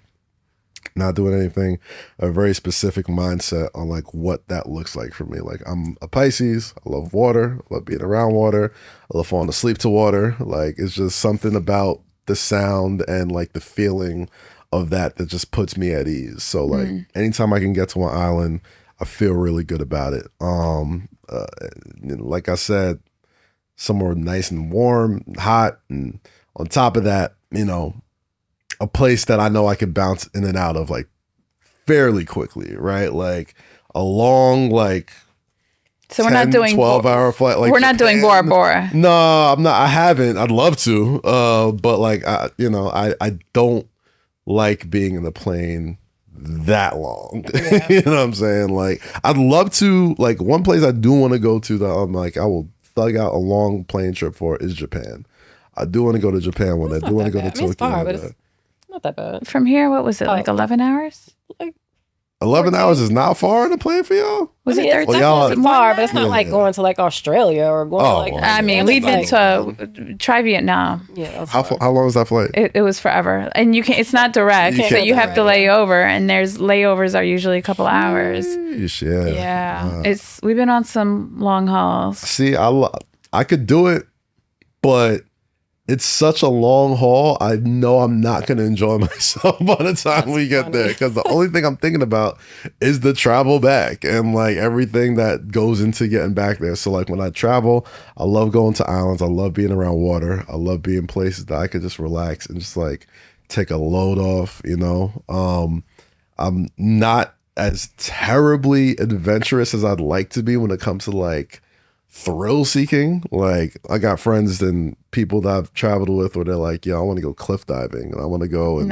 [SPEAKER 1] not doing anything, a very specific mindset on like what that looks like for me. Like I'm a Pisces. I love water. I love being around water. I love falling asleep to water. Like it's just something about the sound and like the feeling of that just puts me at ease. So like anytime I can get to an island, I feel really good about it. Like I said, somewhere nice and warm, hot, and on top of that, a place that I know I could bounce in and out of like fairly quickly, right? Like a long, like,
[SPEAKER 3] so we're not doing
[SPEAKER 1] 12-hour flight. Like
[SPEAKER 3] we're not doing Bora Bora.
[SPEAKER 1] No, I'm not. I haven't. I'd love to. But like, I don't like being in the plane that long.
[SPEAKER 2] Yeah.
[SPEAKER 1] You know what I'm saying? Like, I'd love to. Like, one place I do want to go to that I'm like, I will thug out a long plane trip for is Japan. I do want to go to Japan one day. I do want to go to Tokyo.
[SPEAKER 2] It's far, but it's not that bad.
[SPEAKER 3] From here, what was it, like 11 hours?
[SPEAKER 2] Like
[SPEAKER 1] 11 hours is not far in the plane for y'all?
[SPEAKER 3] Was it
[SPEAKER 2] it's
[SPEAKER 3] 13?
[SPEAKER 2] definitely far, but it's not like going to like Australia or going to like.
[SPEAKER 1] well,
[SPEAKER 3] I mean, we've been to try Vietnam.
[SPEAKER 2] Yeah.
[SPEAKER 1] How long is that flight?
[SPEAKER 3] It was forever, and you can't. It's not direct,
[SPEAKER 1] You
[SPEAKER 3] so
[SPEAKER 1] can't
[SPEAKER 3] you have to lay over, and there's layovers are usually a couple hours.
[SPEAKER 1] Sheesh,
[SPEAKER 3] Yeah, we've been on some long hauls.
[SPEAKER 1] See, I could do it, but it's such a long haul. I know I'm not going to enjoy myself by the time we get there, because the only thing I'm thinking about is the travel back and like everything that goes into getting back there. So like when I travel, I love going to islands. I love being around water. I love being places that I could just relax and just like take a load off, you know. I'm not as terribly adventurous as I'd like to be when it comes to like thrill seeking. Like I got friends and people that I've traveled with where they're like, I want to go cliff diving and I want to go and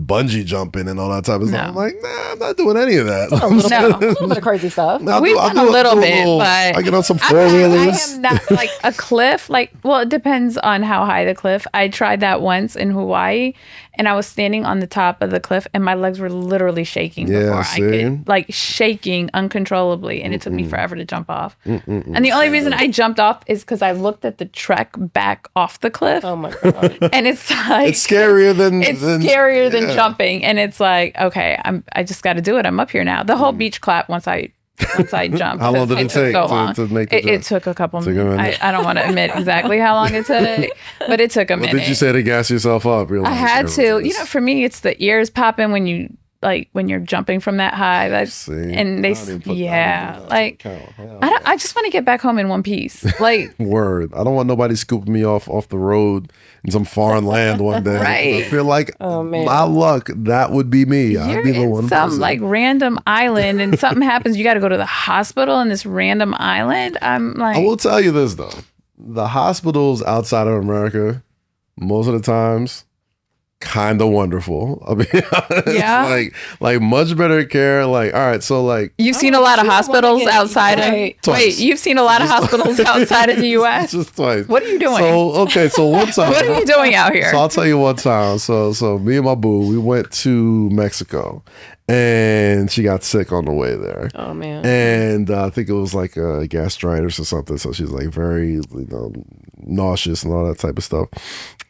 [SPEAKER 1] bungee jumping and all that type of stuff. I'm like, nah, I'm not doing any of that.
[SPEAKER 2] A little bit of crazy stuff.
[SPEAKER 3] We've done a little bit, but
[SPEAKER 1] I get on some four-wheelers.
[SPEAKER 3] I am not like a cliff. Like, well, it depends on how high the cliff. I tried that once in Hawaii, and I was standing on the top of the cliff, and my legs were literally shaking before I could, like shaking uncontrollably, and it took me forever to jump off. And the only reason I jumped off is because I looked at the trek back off the cliff.
[SPEAKER 2] Oh my god!
[SPEAKER 3] And it's like
[SPEAKER 1] it's scarier than
[SPEAKER 3] jumping, and it's like, okay, I just got to do it. I'm up here now. The whole beach clap once I jumped.
[SPEAKER 1] How long did it take to make the jump?
[SPEAKER 3] It took a couple minutes. I don't want to admit exactly how long it took, but it took a minute.
[SPEAKER 1] What did you say to gas yourself up?
[SPEAKER 3] I had to. You know, for me, it's the ears popping when you're jumping from that high. I just want to get back home in one piece. Like
[SPEAKER 1] word. I don't want nobody scooping me off the road in some foreign land one day.
[SPEAKER 3] Right.
[SPEAKER 1] I feel like my luck, that would be me. I'd be the one.
[SPEAKER 3] Some like random island, and something happens. You got to go to the hospital on this random island. I'm like,
[SPEAKER 1] I will tell you this though: the hospitals outside of America, most of the times, kind of wonderful. I mean, like much better care. Like, all right, so like
[SPEAKER 3] you've seen a lot of hospitals outside of you've seen a lot of hospitals outside of the U.S.
[SPEAKER 1] Just twice.
[SPEAKER 3] What are you doing?
[SPEAKER 1] So one time,
[SPEAKER 3] what are you doing out here?
[SPEAKER 1] So I'll tell you one time. So me and my boo, we went to Mexico, and she got sick on the way there.
[SPEAKER 2] Oh man!
[SPEAKER 1] And I think it was like a gastritis or something. So she was like very, nauseous and all that type of stuff.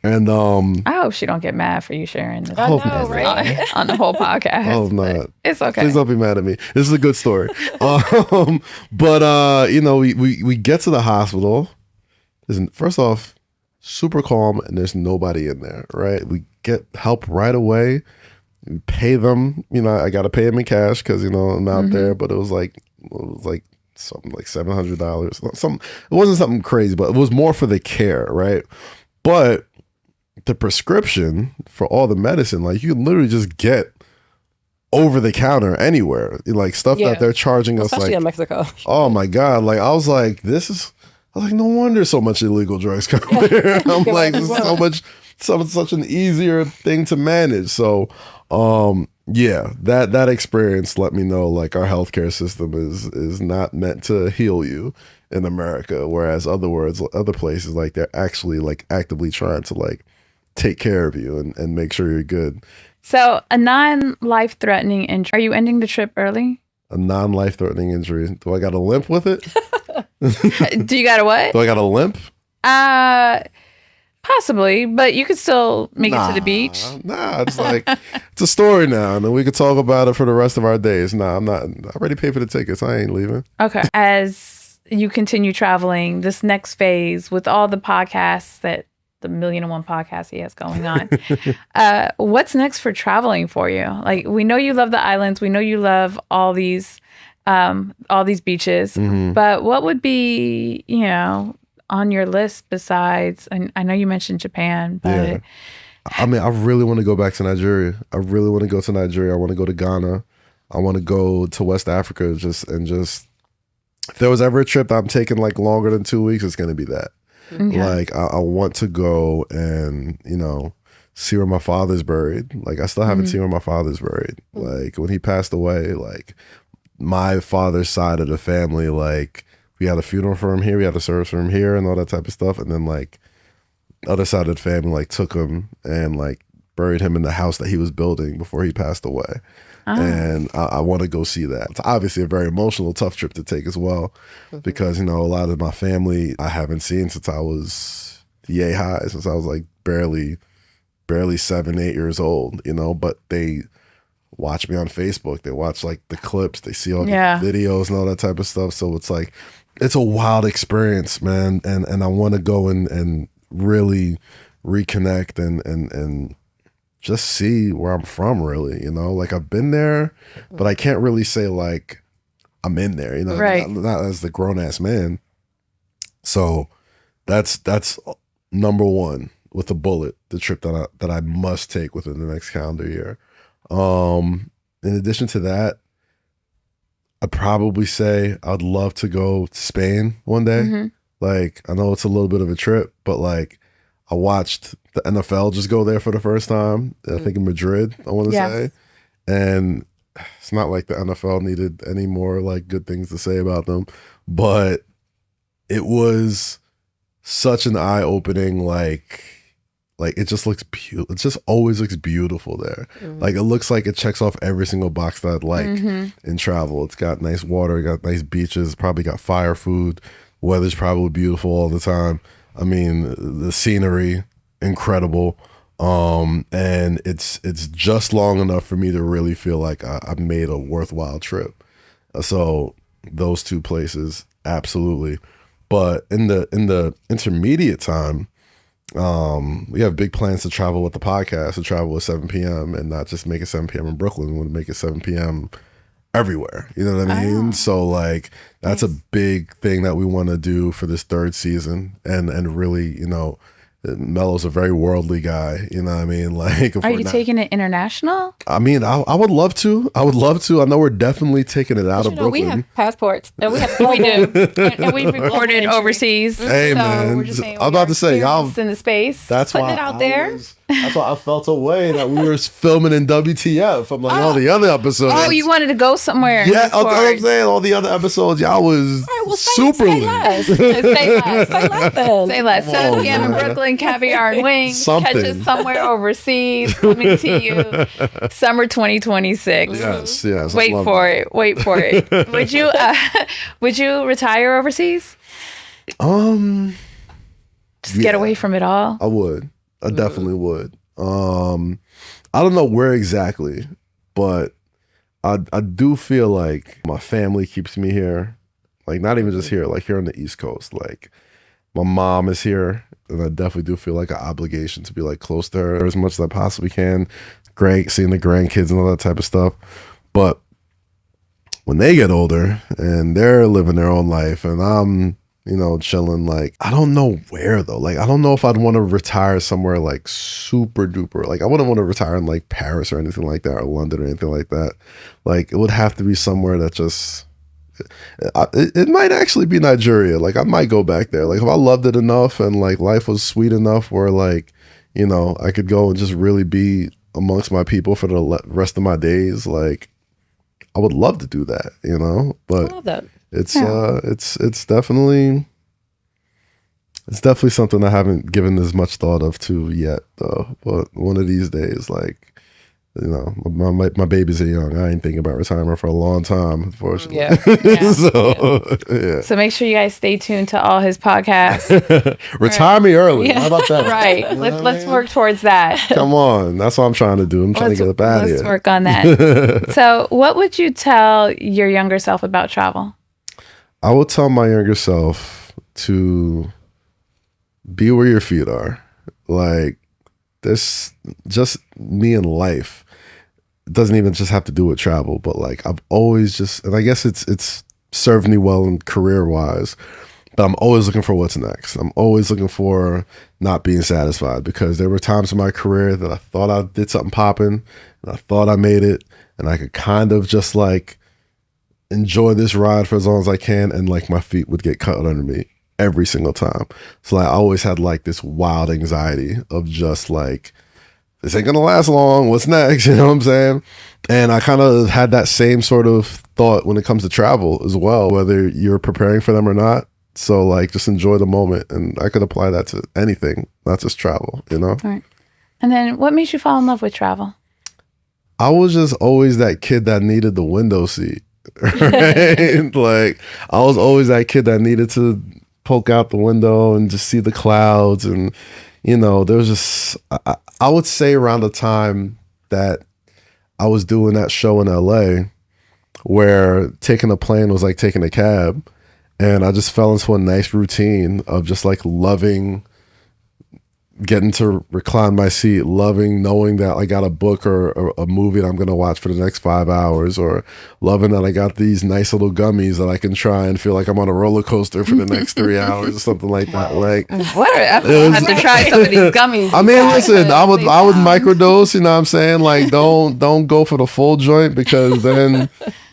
[SPEAKER 1] And I
[SPEAKER 3] hope she don't get mad for you sharing this.
[SPEAKER 2] I know, right?
[SPEAKER 3] On the whole podcast.
[SPEAKER 1] I hope not.
[SPEAKER 3] It's okay.
[SPEAKER 1] Please don't be mad at me. This is a good story. But we get to the hospital. First off, super calm, and there's nobody in there. Right? We get help right away. We pay them. I got to pay them in cash because I'm out there. But it was like something like $700. It wasn't something crazy, but it was more for the care, right? But the prescription for all the medicine, like you can literally just get over the counter anywhere, like stuff that they're charging us,
[SPEAKER 2] especially
[SPEAKER 1] like
[SPEAKER 2] in Mexico.
[SPEAKER 1] Oh my god! Like I was like, no wonder so much illegal drugs come here. I'm like, this is such an easier thing to manage. So, that experience let me know like our healthcare system is not meant to heal you in America, whereas other places like they're actually like actively trying to like take care of you and make sure you're good.
[SPEAKER 3] So a non-life-threatening injury. Are you ending the trip early?
[SPEAKER 1] A non-life-threatening injury. Do I got a limp with it?
[SPEAKER 3] Do you got a what?
[SPEAKER 1] Do I got a limp?
[SPEAKER 3] Possibly, but you could still make it to the beach.
[SPEAKER 1] Nah, it's like it's a story now, and then we could talk about it for the rest of our days. Nah, I'm not. I already paid for the tickets. I ain't leaving.
[SPEAKER 3] Okay. As you continue traveling, this next phase with all the podcasts that the 1,000,001 podcasts he has going on, what's next for traveling for you? Like we know you love the islands. We know you love all these beaches. Mm-hmm. But what would be, on your list besides, and I know you mentioned Japan, but
[SPEAKER 1] I mean, I really want to go back to Nigeria. I really want to go to Nigeria. I want to go to Ghana. I want to go to West Africa. Just if there was ever a trip that I'm taking like longer than 2 weeks, it's going to be that.
[SPEAKER 3] Okay.
[SPEAKER 1] Like I want to go and, you know, see where my father's buried. Like I still haven't seen where my father's buried. Like when he passed away, like my father's side of the family, like we had a funeral for him here, we had a service for him here and all that type of stuff. And then like the other side of the family like took him and like buried him in the house that he was building before he passed away. And I want to go see that. It's obviously a very emotional, tough trip to take as well, because, you know, a lot of my family I haven't seen since I was yay high, since I was like barely 7, 8 years old, you know, but they watch me on Facebook. They watch like the clips, they see all the videos and all that type of stuff. So it's like, it's a wild experience, man. And I want to go and really reconnect and just see where I'm from, really, you know, like I've been there, but I can't really say like I'm in there, you know, not as the grown ass man. So that's number one with a bullet, the trip that I must take within the next calendar year. In addition to that, I'd probably say I'd love to go to Spain one day. Like I know it's a little bit of a trip, but like I watched the NFL just go there for the first time, I think in Madrid, I want to say. And it's not like the NFL needed any more like good things to say about them, but it was such an eye-opening, like it just looks beautiful. It just always looks beautiful there. Like it looks like it checks off every single box that I'd like in travel. It's got nice water, got nice beaches, probably got fire food. Weather's probably beautiful all the time. I mean, the scenery, incredible. And it's just long enough for me to really feel like I've made a worthwhile trip. So those two places, absolutely. But in the intermediate time, we have big plans to travel with the podcast, to travel at 7 p.m. and not just make it 7 p.m. in Brooklyn. We want to make it 7 p.m. everywhere. You know what I mean? So like that's a big thing that we want to do for this third season, and really, you know, Melo's a very worldly guy, you know what I mean? Like,
[SPEAKER 3] are you taking it international?
[SPEAKER 1] I mean, I would love to. I know we're definitely taking it out of Brooklyn.
[SPEAKER 2] We have passports, and we have
[SPEAKER 3] we do, and we've recorded overseas.
[SPEAKER 1] Hey, so man,
[SPEAKER 3] we're just saying,
[SPEAKER 1] I was about to say, y'all
[SPEAKER 3] in the space.
[SPEAKER 1] That's
[SPEAKER 3] putting
[SPEAKER 1] why
[SPEAKER 3] it out there.
[SPEAKER 1] That's why I felt a way that we were filming in WTF. I'm like, all the other episodes.
[SPEAKER 3] Oh, you wanted to go somewhere.
[SPEAKER 1] Yeah, I'm saying all the other episodes, y'all was super
[SPEAKER 2] say less. Say less. Say less then.
[SPEAKER 3] Say less. 7 p.m. in Brooklyn, Caviar Wings. Catch us somewhere overseas. Coming to you, summer 2026.
[SPEAKER 1] Yes.
[SPEAKER 3] Wait for it. Would you retire overseas? Just get away from it all.
[SPEAKER 1] I would. I definitely would. I don't know where exactly, but I do feel like my family keeps me here. Like not even just here, like here on the East Coast. Like my mom is here, and I definitely do feel like an obligation to be like close to her as much as I possibly can. Great seeing the grandkids and all that type of stuff. But when they get older and they're living their own life and I'm, you know, chilling, like, I don't know where though. Like, I don't know if I'd want to retire somewhere like super duper. Like, I wouldn't want to retire in like Paris or anything like that, or London or anything like that. Like, it would have to be somewhere that just, it might actually be Nigeria. Like, I might go back there. Like, if I loved it enough and like life was sweet enough where like, you know, I could go and just really be amongst my people for the rest of my days. Like, I would love to do that, you know, but
[SPEAKER 2] I love that.
[SPEAKER 1] It's definitely something I haven't given as much thought of to yet though. But one of these days, like, you know, my babies are young. I ain't thinking about retirement for a long time, unfortunately.
[SPEAKER 3] Yeah. So make sure you guys stay tuned to all his podcasts.
[SPEAKER 1] Retire me early. How about that?
[SPEAKER 3] Right. Let's work towards that.
[SPEAKER 1] Come on. That's what I'm trying to do. I'm trying to get up out of here.
[SPEAKER 3] Let's work on that. So what would you tell your younger self about travel?
[SPEAKER 1] I would tell my younger self to be where your feet are. Like, there's just me in life. It doesn't even just have to do with travel, but like I've always just, and I guess it's served me well in career wise, But I'm always looking for what's next. I'm always looking for not being satisfied, because there were times in my career that I thought I did something popping and I thought I made it, and I could kind of just like enjoy this ride for as long as I can, and like my feet would get cut under me every single time. So like, I always had like this wild anxiety of just like, this ain't gonna last long. What's next? You know what I'm saying? And I kind of had that same sort of thought when it comes to travel as well, whether you're preparing for them or not. So like, just enjoy the moment. And I could apply that to anything, not just travel, you know?
[SPEAKER 3] All right. And then what made you fall in love with travel?
[SPEAKER 1] I was just always that kid that needed the window seat. Right? Like, I was always that kid that needed to poke out the window and just see the clouds. And, you know, there was just, I would say around the time that I was doing that show in LA, where taking a plane was like taking a cab. And I just fell into a nice routine of just like loving getting to recline my seat, loving knowing that I got a book or a movie that I'm going to watch for the next 5 hours, or loving that I got these nice little gummies that I can try and feel like I'm on a roller coaster for the next 3 hours or something like that. Like,
[SPEAKER 3] what? I have to try some of these gummies.
[SPEAKER 1] I mean, listen, I would microdose, you know what I'm saying? Like, don't go for the full joint, because then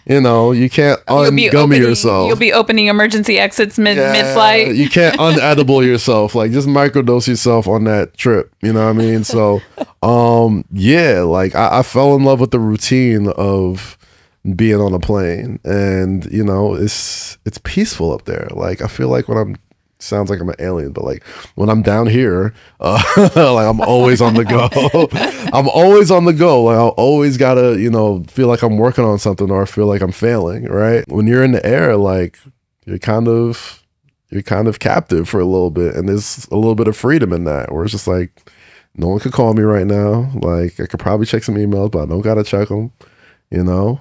[SPEAKER 1] you know, you can't ungummy yourself.
[SPEAKER 3] You'll be opening emergency exits mid-flight.
[SPEAKER 1] You can't unedible yourself. Like, just microdose yourself on that trip. You know what I mean? So, yeah, like I fell in love with the routine of being on a plane, and you know, it's peaceful up there. Like, I feel like when sounds like I'm an alien, but like when I'm down here, like I'm always on the go. I'm always on the go. Like, I always gotta, you know, feel like I'm working on something, or feel like I'm failing, right? When you're in the air, like you're kind of captive for a little bit, and there's a little bit of freedom in that, where it's just like, no one could call me right now. Like, I could probably check some emails, but I don't gotta check them. You know,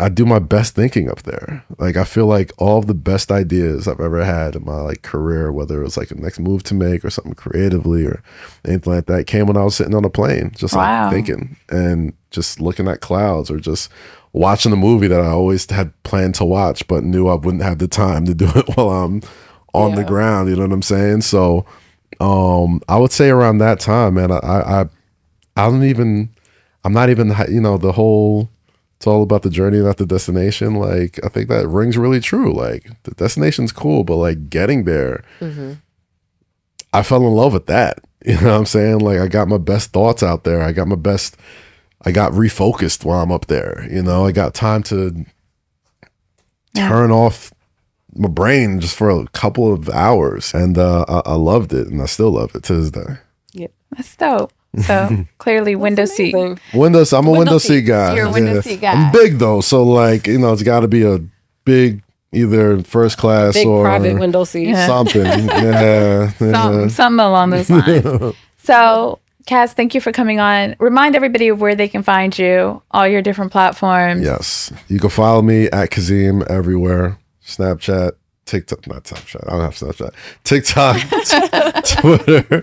[SPEAKER 1] I do my best thinking up there. Like, I feel like all of the best ideas I've ever had in my like career, whether it was like a next move to make or something creatively or anything like that, came when I was sitting on a plane, just like thinking and just looking at clouds, or just watching a movie that I always had planned to watch, but knew I wouldn't have the time to do it while I'm on the ground. You know what I'm saying? So, I would say around that time, man, I'm not even, you know, the whole, it's all about the journey, not the destination. Like, I think that rings really true. Like, the destination's cool, but like getting there, I fell in love with that. You know what I'm saying? Like, I got my best thoughts out there. I got refocused while I'm up there. You know, I got time to turn off my brain just for a couple of hours. And I loved it, and I still love it to this day.
[SPEAKER 2] Yeah,
[SPEAKER 3] that's dope. So clearly, window seat.
[SPEAKER 1] I'm a window seat guy.
[SPEAKER 3] You're a window seat guy.
[SPEAKER 1] I'm big though, so like, you know, it's got to be a big, either first class
[SPEAKER 2] big
[SPEAKER 1] or
[SPEAKER 2] private window seat,
[SPEAKER 1] something.
[SPEAKER 3] Something along those lines. So, Kaz, thank you for coming on. Remind everybody of where they can find you, all your different platforms.
[SPEAKER 1] Yes, you can follow me at Kazim everywhere. Snapchat, TikTok, not Snapchat. I don't have Snapchat. TikTok, Twitter,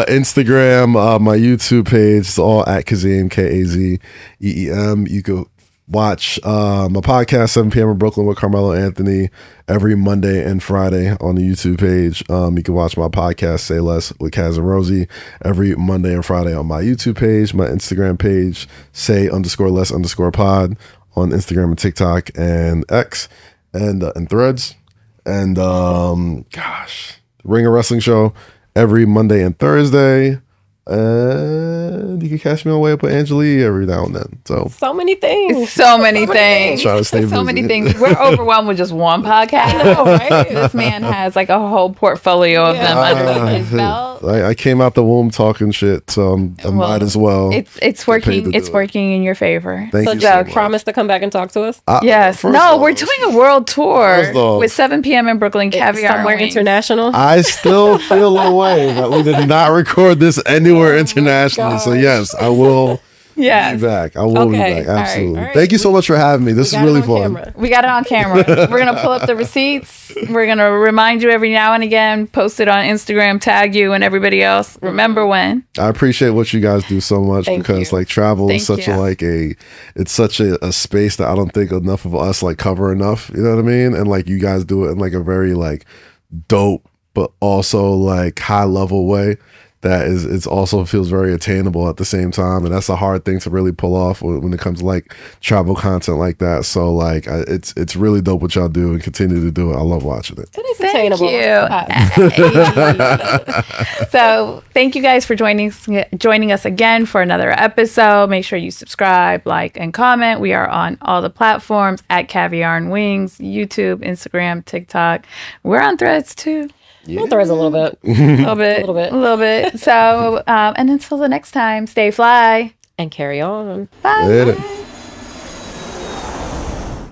[SPEAKER 1] Instagram, my YouTube page. It's all at Kazim, Kazeem. You can watch my podcast, 7 p.m. in Brooklyn with Carmelo Anthony, every Monday and Friday on the YouTube page. You can watch my podcast, Say Less with Kaz and Rosie, every Monday and Friday on my YouTube page. My Instagram page, Say_Less_pod on Instagram and TikTok and X and Threads. And Ring of Wrestling show every Monday and Thursday. And you can catch me on Way Up with Angela every now and then. So
[SPEAKER 2] many things.
[SPEAKER 3] So many things.
[SPEAKER 1] Try to stay busy.
[SPEAKER 3] So many things. We're overwhelmed with just one podcast. Right? This man has like a whole portfolio of them under his belt.
[SPEAKER 1] I came out the womb talking shit, so I might as well.
[SPEAKER 3] It's working. It's working in your favor.
[SPEAKER 1] Thank you
[SPEAKER 2] so much. Promise to come back and talk to us.
[SPEAKER 3] Yes. No, we're doing a world tour with 7 p.m. in Brooklyn. Caviar
[SPEAKER 2] somewhere
[SPEAKER 3] Wings.
[SPEAKER 2] International.
[SPEAKER 1] I still feel a way that we did not record this anywhere internationally. So yes, I will
[SPEAKER 3] Yeah.
[SPEAKER 1] Be back. I will be
[SPEAKER 2] Okay.
[SPEAKER 1] back. Absolutely.
[SPEAKER 2] All right.
[SPEAKER 1] Thank you so much for having me. This is really fun.
[SPEAKER 2] Camera.
[SPEAKER 3] We got it on camera. We're going to pull up the receipts. We're going to remind you every now and again, post it on Instagram, tag you and everybody else. Remember when.
[SPEAKER 1] I appreciate what you guys do so much because like travel is such it's such a space that I don't think enough of us like cover enough. You know what I mean? And like you guys do it in like a very like dope, but also like high level way. That is, it's also feels very attainable at the same time, and that's a hard thing to really pull off when it comes to like travel content like that. So like, it's really dope what y'all do and continue to do it. I love watching it.
[SPEAKER 2] It is attainable.
[SPEAKER 3] So thank you guys for joining us again for another episode. Make sure you subscribe, like, and comment. We are on all the platforms at Caviar Wings, YouTube, Instagram, TikTok. We're on Threads too.
[SPEAKER 2] Yeah. Threads a little bit.
[SPEAKER 3] A little bit. So, and until the next time, stay fly
[SPEAKER 2] and carry on.
[SPEAKER 3] Bye.
[SPEAKER 1] Later.